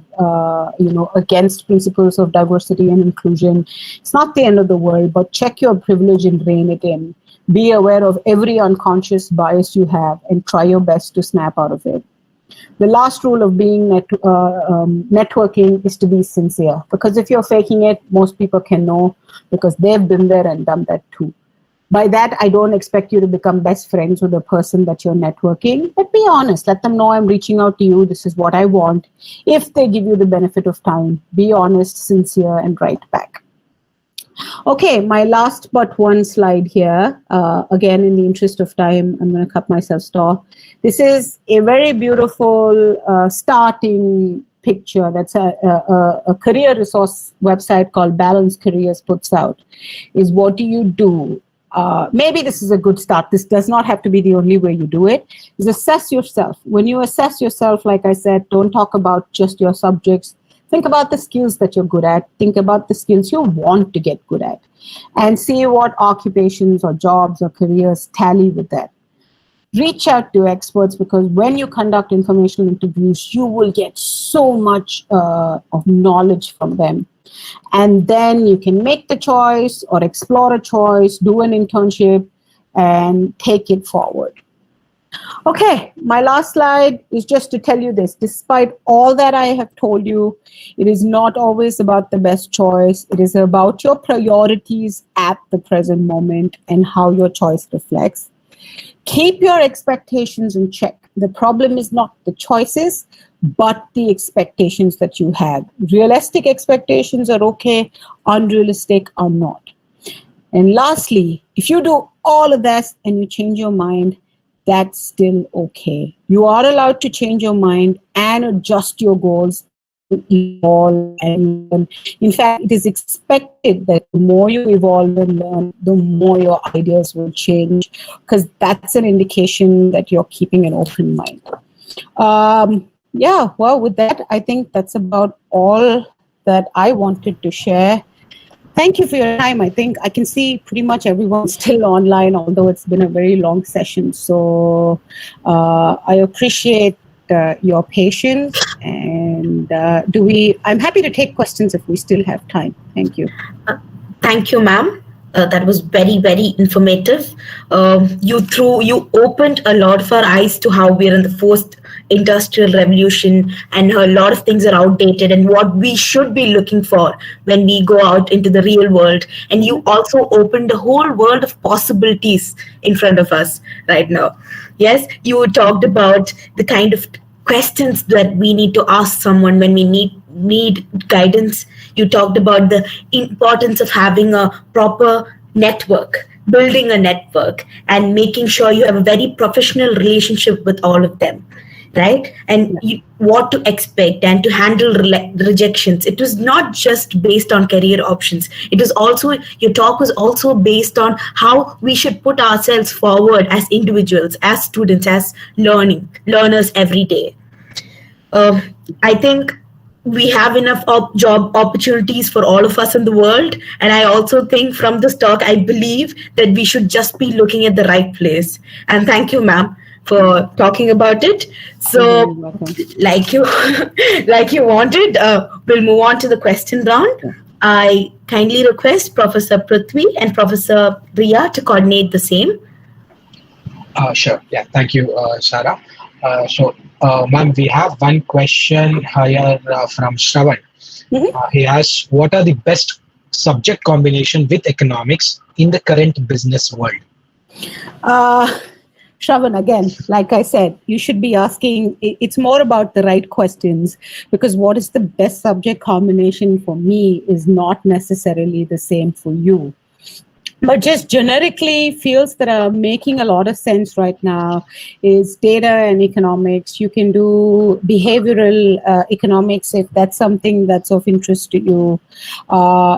against principles of diversity and inclusion. It's not the end of the world, but check your privilege and rein it in. Be aware of every unconscious bias you have and try your best to snap out of it. The last rule of being networking is to be sincere, because if you're faking it, most people can know, because they've been there and done that too. By that, I don't expect you to become best friends with the person that you're networking, but be honest. Let them know, I'm reaching out to you. This is what I want. If they give you the benefit of time, be honest, sincere, and write back. Okay, my last but one slide here. Again, in the interest of time, I'm going to cut myself short. This is a very beautiful starting picture that's a career resource website called Balance Careers puts out. Is what do you do? Maybe this is a good start. This does not have to be the only way you do it. Is assess yourself. When you assess yourself, like I said, don't talk about just your subjects. Think about the skills that you're good at. Think about the skills you want to get good at, and see what occupations or jobs or careers tally with that. Reach out to experts, because when you conduct informational interviews, you will get so much of knowledge from them. And then you can make the choice or explore a choice, do an internship, and take it forward. Okay, my last slide is just to tell you this. Despite all that I have told you, it is not always about the best choice. It is about your priorities at the present moment and how your choice reflects. Keep your expectations in check. the problem is not the choices, but the expectations that you have. Realistic expectations are okay, unrealistic are not. And lastly, if you do all of this and you change your mind, that's still okay. You are allowed to change your mind and adjust your goals, evolve and learn. In fact, it is expected that the more you evolve and learn, the more your ideas will change, because that's an indication that you're keeping an open mind. Yeah, well, with that, I think that's about all that I wanted to share. Thank you for your time. I think I can see pretty much everyone's still online, although it's been a very long session. So I appreciate your patience, and I'm happy to take questions if we still have time. Thank you. Thank you, ma'am. That was very, very informative. You opened a lot of our eyes to how we're in the fourth industrial revolution, and a lot of things are outdated, and what we should be looking for when we go out into the real world. And you also opened a whole world of possibilities in front of us right now. Yes, you talked about the kind of questions that we need to ask someone when we need guidance. You talked about the importance of having a proper network, building a network, and making sure you have a very professional relationship with all of them, right? And what to expect and to handle rejections. It was not just based on career options. It was also, your talk was also based on how we should put ourselves forward as individuals, as students, as learners every day. I think we have enough job opportunities for all of us in the world. And I also think from this talk, I believe that we should just be looking at the right place. And thank you, ma'am, for talking about it. So like you wanted, we'll move on to the question round. I kindly request Professor Prithvi and Professor Riya to coordinate the same. Sure. Yeah. Thank you, Sarah. Ma'am, we have one question here from Shravan. He asks, what are the best subject combination with economics in the current business world? Shravan, again, like I said, you should be asking, it's more about the right questions, because what is the best subject combination for me is not necessarily the same for you. But just generically, fields that are making a lot of sense right now is data and economics. You can do behavioral economics if that's something that's of interest to you.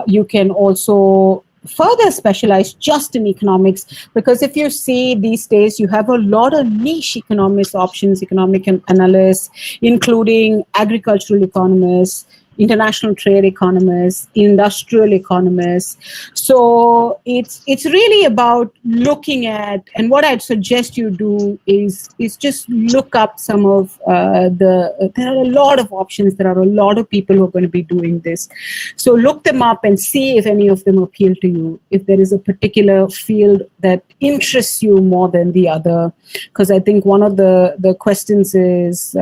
You can also further specialize just in economics, because if you see these days, you have a lot of niche economics options, economic analysts, including agricultural economists, international trade economists, industrial economists. So it's really about looking at, and what I'd suggest you do is just look up some of there are a lot of options. There are a lot of people who are going to be doing this. So look them up and see if any of them appeal to you, if there is a particular field that interests you more than the other. Because I think one of the questions is,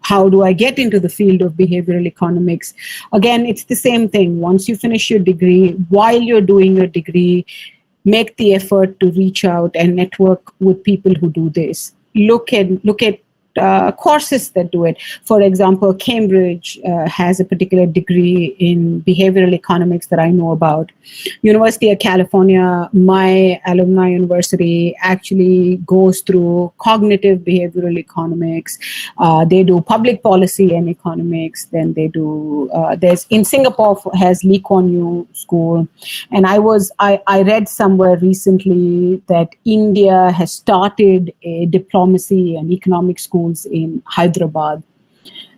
how do I get into the field of behavioral economics? Again, it's the same thing. Once you finish your degree, while you're doing your degree, make the effort to reach out and network with people who do this. Look at courses that do it. For example, Cambridge has a particular degree in behavioral economics that I know about. University of California, my alumni university, actually goes through cognitive behavioral economics. They do public policy and economics. Then they do, in Singapore has Lee Kuan Yew School. And I read somewhere recently that India has started a diplomacy and economic school in Hyderabad.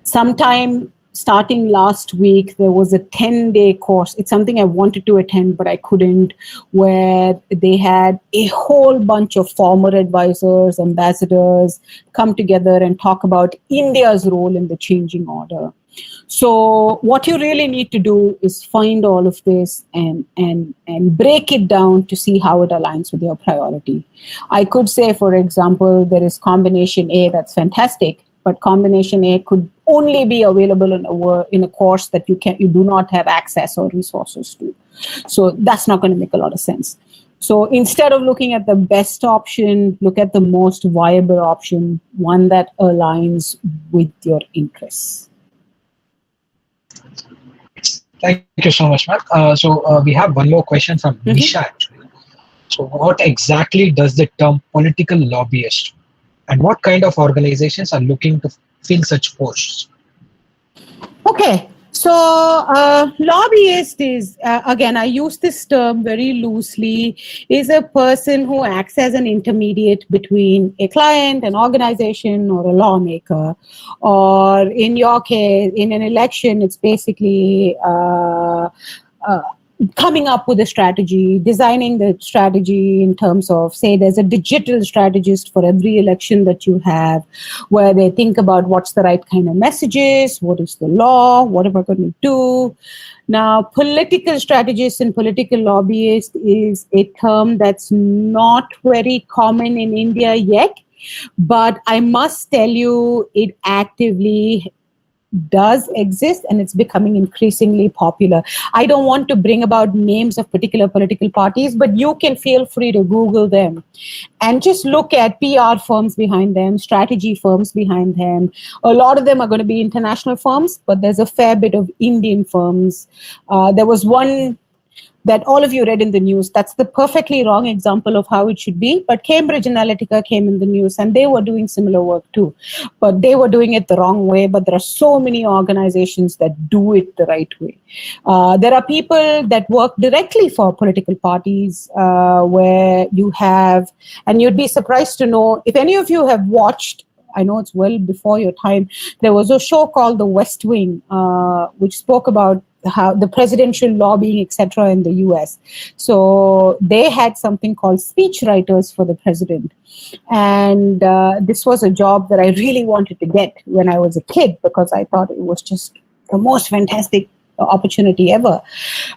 Sometime starting last week, there was a 10-day course. It's something I wanted to attend, but I couldn't, where they had a whole bunch of former advisors, ambassadors come together and talk about India's role in the changing order. So what you really need to do is find all of this and break it down to see how it aligns with your priority. I could say, for example, there is combination A that's fantastic, but combination A could only be available in a course that you do not have access or resources to. So that's not going to make a lot of sense. So instead of looking at the best option, look at the most viable option, one that aligns with your interests. Thank you so much, ma'am. We have one more question from Nisha, actually. So what exactly does the term political lobbyist, and what kind of organizations are looking to fill such posts? Okay, so lobbyist is, again, I use this term very loosely, is a person who acts as an intermediate between a client, an organization, or a lawmaker. Or in your case, in an election, it's basically coming up with a strategy, designing the strategy in terms of, say, there's a digital strategist for every election that you have, where they think about what's the right kind of messages, what is the law, what am I going to do. Now, political strategist and political lobbyist is a term that's not very common in India yet, but I must tell you, it actively does exist and it's becoming increasingly popular. I don't want to bring about names of particular political parties, but you can feel free to Google them and just look at PR firms behind them, strategy firms behind them. A lot of them are going to be international firms, but there's a fair bit of Indian firms. There was one that all of you read in the news. That's the perfectly wrong example of how it should be. But Cambridge Analytica came in the news and they were doing similar work too. But they were doing it the wrong way. But there are so many organizations that do it the right way. There are people that work directly for political parties where you have, and you'd be surprised to know, if any of you have watched, I know it's well before your time, there was a show called The West Wing, which spoke about how the presidential lobbying, etc., in the US. So they had something called speechwriters for the president. And this was a job that I really wanted to get when I was a kid because I thought it was just the most fantastic opportunity ever.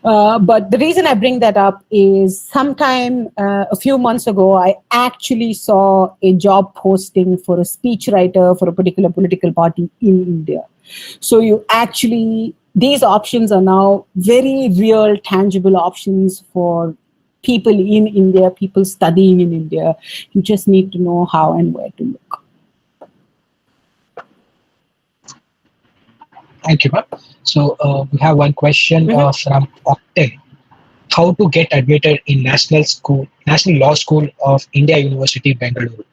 But the reason I bring that up is sometime a few months ago, I actually saw a job posting for a speechwriter for a particular political party in India. So you actually, these options are now very real, tangible options for people in India, people studying in India. You just need to know how and where to look. Thank you, ma'am. So we have one question from Octane. How to get admitted in National Law School of India University, Bengaluru?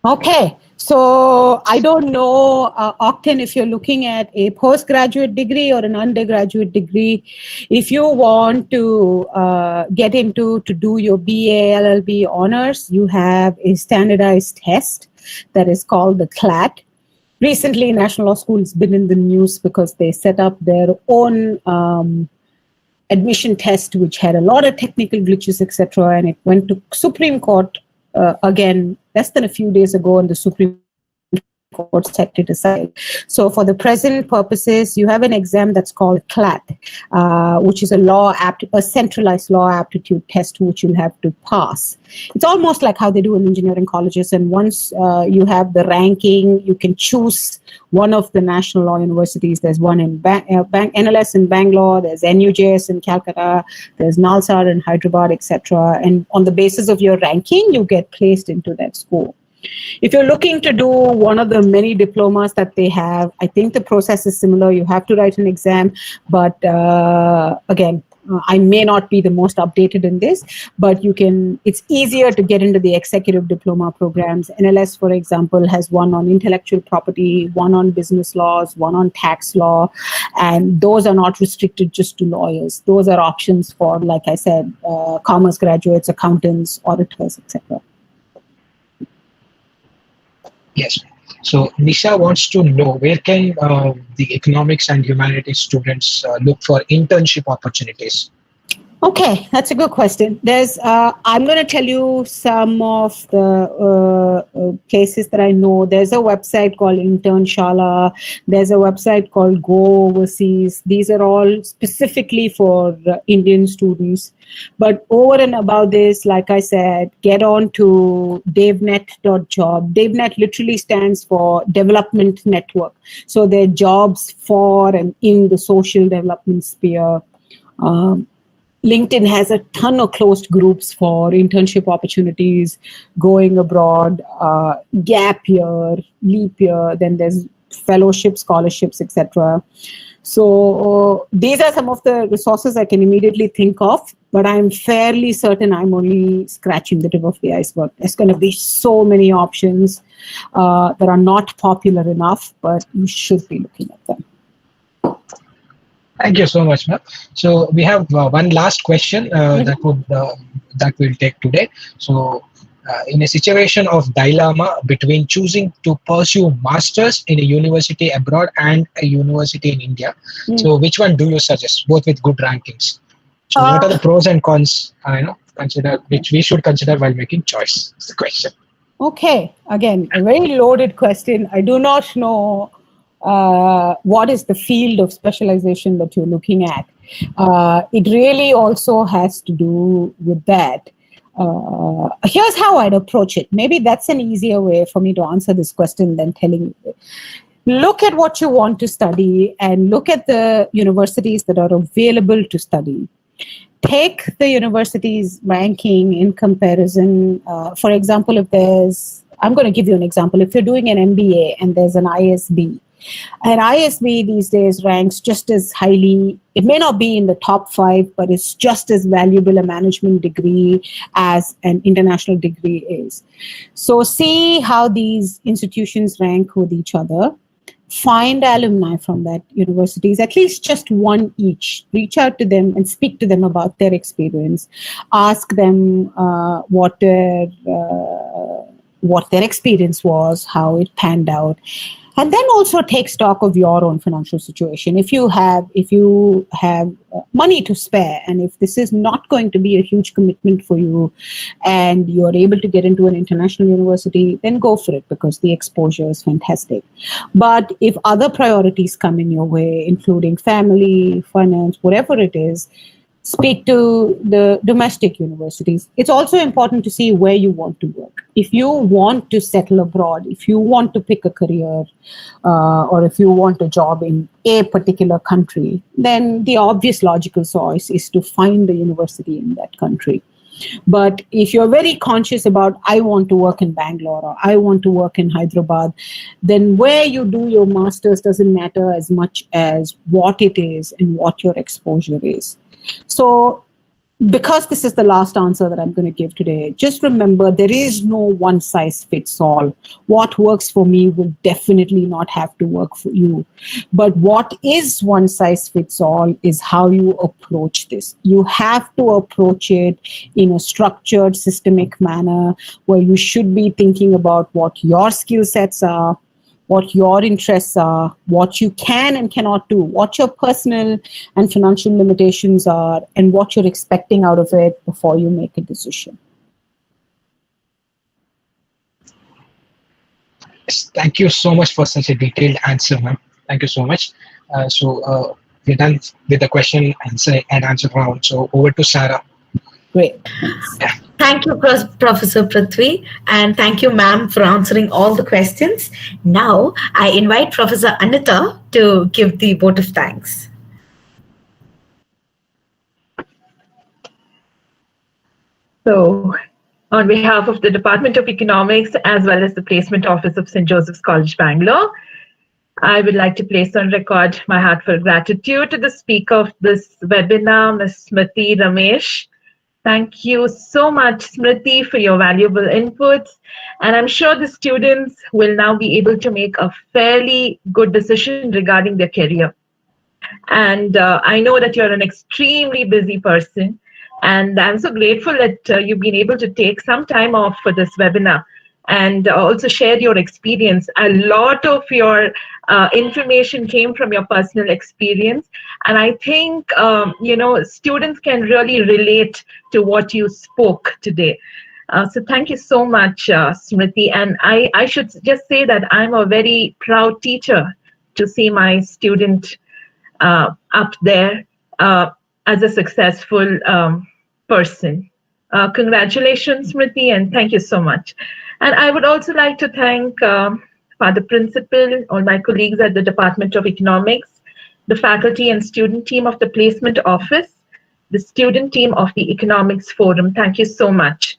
Okay, so I don't know, Octane, if you're looking at a postgraduate degree or an undergraduate degree. If you want to get into to do your BA, LLB honors, you have a standardized test that is called the CLAT. Recently, National Law School has been in the news because they set up their own admission test, which had a lot of technical glitches, etc., and it went to Supreme Court again less than a few days ago, and the Supreme Court set it aside. So for the present purposes, you have an exam that's called CLAT, which is a centralized law aptitude test, which you'll have to pass. It's almost like how they do in engineering colleges. And once you have the ranking, you can choose one of the national law universities. There's one in NLS in Bangalore, there's NUJS in Calcutta, there's NALSA in Hyderabad, etc. And on the basis of your ranking, you get placed into that school. If you're looking to do one of the many diplomas that they have, I think the process is similar. You have to write an exam, but again, I may not be the most updated in this, but it's easier to get into the executive diploma programs. NLS, for example, has one on intellectual property, one on business laws, one on tax law, and those are not restricted just to lawyers. Those are options for, like I said, commerce graduates, accountants, auditors, etc. Yes. So Nisha wants to know where can the economics and humanities students look for internship opportunities? Okay, that's a good question. I'm going to tell you some of the places that I know. There's a website called Internshala. There's a website called Go Overseas. These are all specifically for Indian students. But over and above this, like I said, get on to devnet.job. DevNet literally stands for Development Network. So they're jobs for and in the social development sphere. LinkedIn has a ton of closed groups for internship opportunities, going abroad, gap year, leap year, then there's fellowship, scholarships, etc. So these are some of the resources I can immediately think of, but I'm fairly certain I'm only scratching the tip of the iceberg. There's going to be so many options that are not popular enough, but you should be looking at them. Thank you so much, ma'am. So we have one last question that we'll take today. So, in a situation of dilemma between choosing to pursue masters in a university abroad and a university in India, so which one do you suggest? Both with good rankings. So, what are the pros and cons? Which we should consider while making choice? Is the question. Okay, again, a very loaded question. I do not know what is the field of specialization that you're looking at. It really also has to do with that. Here's how I'd approach it. Maybe that's an easier way for me to answer this question than telling you. Look at what you want to study and look at the universities that are available to study. Take the university's ranking in comparison. For example, I'm going to give you an example. If you're doing an MBA and there's an ISB, an ISB these days ranks just as highly. It may not be in the top 5, but it's just as valuable a management degree as an international degree is. So see how these institutions rank with each other. Find alumni from that universities, at least just one each. Reach out to them and speak to them about their experience. Ask them what their experience was, how it panned out. And then also take stock of your own financial situation. If you have money to spare, and if this is not going to be a huge commitment for you, and you're able to get into an international university, then go for it because the exposure is fantastic. But if other priorities come in your way, including family, finance, whatever it is, speak to the domestic universities. It's also important to see where you want to work. If you want to settle abroad, if you want to pick a career, or if you want a job in a particular country, then the obvious logical choice is to find a university in that country. But if you're very conscious about, I want to work in Bangalore or I want to work in Hyderabad, then where you do your master's doesn't matter as much as what it is and what your exposure is. So because this is the last answer that I'm going to give today, just remember there is no one size fits all. What works for me will definitely not have to work for you. But what is one size fits all is how you approach this. You have to approach it in a structured, systemic manner where you should be thinking about what your skill sets are, what your interests are, what you can and cannot do, what your personal and financial limitations are, and what you're expecting out of it before you make a decision. Yes, thank you so much for such a detailed answer, ma'am. Thank you so much. So we're done with the question and answer round. So over to Sarah. Great. Yeah. Thank you, Professor Prithvi, and thank you, ma'am, for answering all the questions. Now, I invite Professor Anita to give the vote of thanks. So, on behalf of the Department of Economics as well as the Placement Office of St. Joseph's College, Bangalore, I would like to place on record my heartfelt gratitude to the speaker of this webinar, Ms. Smriti Ramesh. Thank you so much, Smriti, for your valuable inputs. And I'm sure the students will now be able to make a fairly good decision regarding their career. And I know that you're an extremely busy person. And I'm so grateful that you've been able to take some time off for this webinar and also share your experience. A lot of your information came from your personal experience. And I think, students can really relate to what you spoke today. So thank you so much, Smriti. And I should just say that I'm a very proud teacher to see my student up there as a successful person. Congratulations, Smriti, and thank you so much. And I would also like to thank Father Principal, all my colleagues at the Department of Economics, the faculty and student team of the Placement Office, the student team of the Economics Forum. Thank you so much.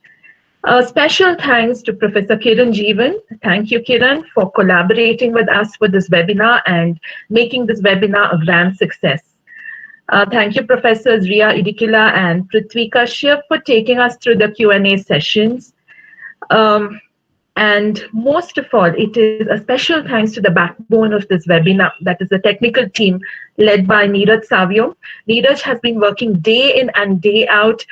Special thanks to Professor Kiran Jeevan. Thank you, Kiran, for collaborating with us for this webinar and making this webinar a grand success. Thank you, Professors Ria Idikila and Prithvi Kashyap, for taking us through the Q&A sessions. And most of all, it is a special thanks to the backbone of this webinar, that is the technical team led by Neeraj Savio. Neeraj has been working day in and day out,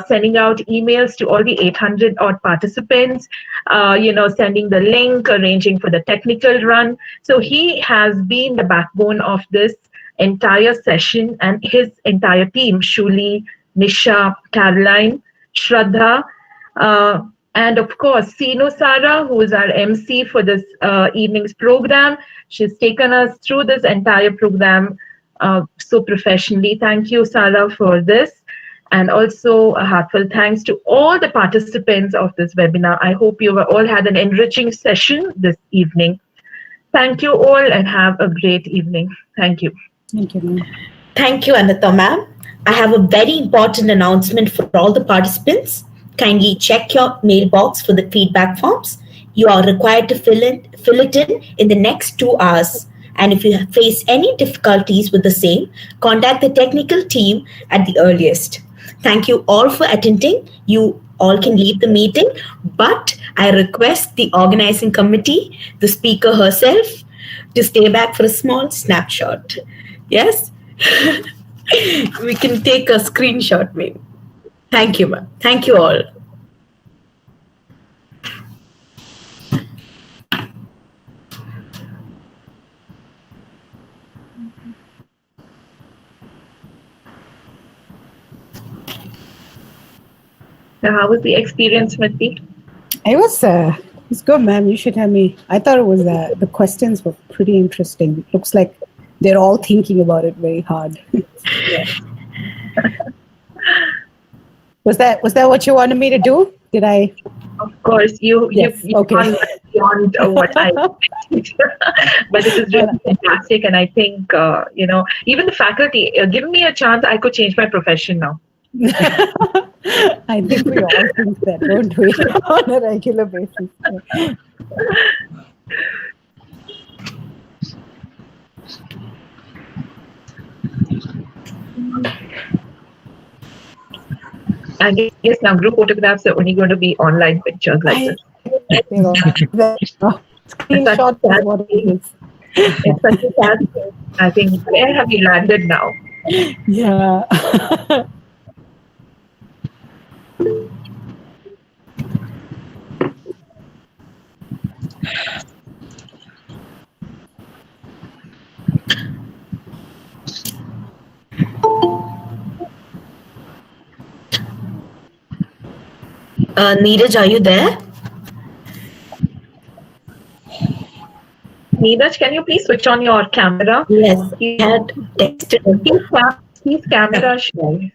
sending out emails to all the 800 odd participants, sending the link, arranging for the technical run. So he has been the backbone of this entire session, and his entire team, Shuli, Nisha, Caroline, Shraddha, and of course, Sino Sara, who is our MC for this evening's program. She's taken us through this entire program so professionally. Thank you, Sara, for this. And also a heartfelt thanks to all the participants of this webinar. I hope you all had an enriching session this evening. Thank you all and have a great evening. Thank you. Thank you, ma'am. Thank you, Anita ma'am. I have a very important announcement for all the participants. Kindly check your mailbox for the feedback forms. You are required to fill it in the next 2 hours. And if you face any difficulties with the same, contact the technical team at the earliest. Thank you all for attending. You all can leave the meeting, but I request the organizing committee, the speaker herself, to stay back for a small snapshot. Yes? We can take a screenshot, maybe. Thank you, ma'am. Thank you all. So how was the experience, Smriti? It was good, ma'am. You should have me. I thought it was the questions were pretty interesting. It looks like they're all thinking about it very hard. Was that what you wanted me to do? Did I? Of course, you Okay. gone beyond what I expected. But it is really fantastic, and I think even the faculty, give me a chance, I could change my profession now. I think we all think that, don't we, on a regular basis? I guess now group photographs are only going to be online pictures like this. Screenshot is what it is. It's such a sad thing. I think, where have you landed now? Yeah. Neeraj, are you there? Neeraj, can you please switch on your camera? Yes, he had texted. Please camera share.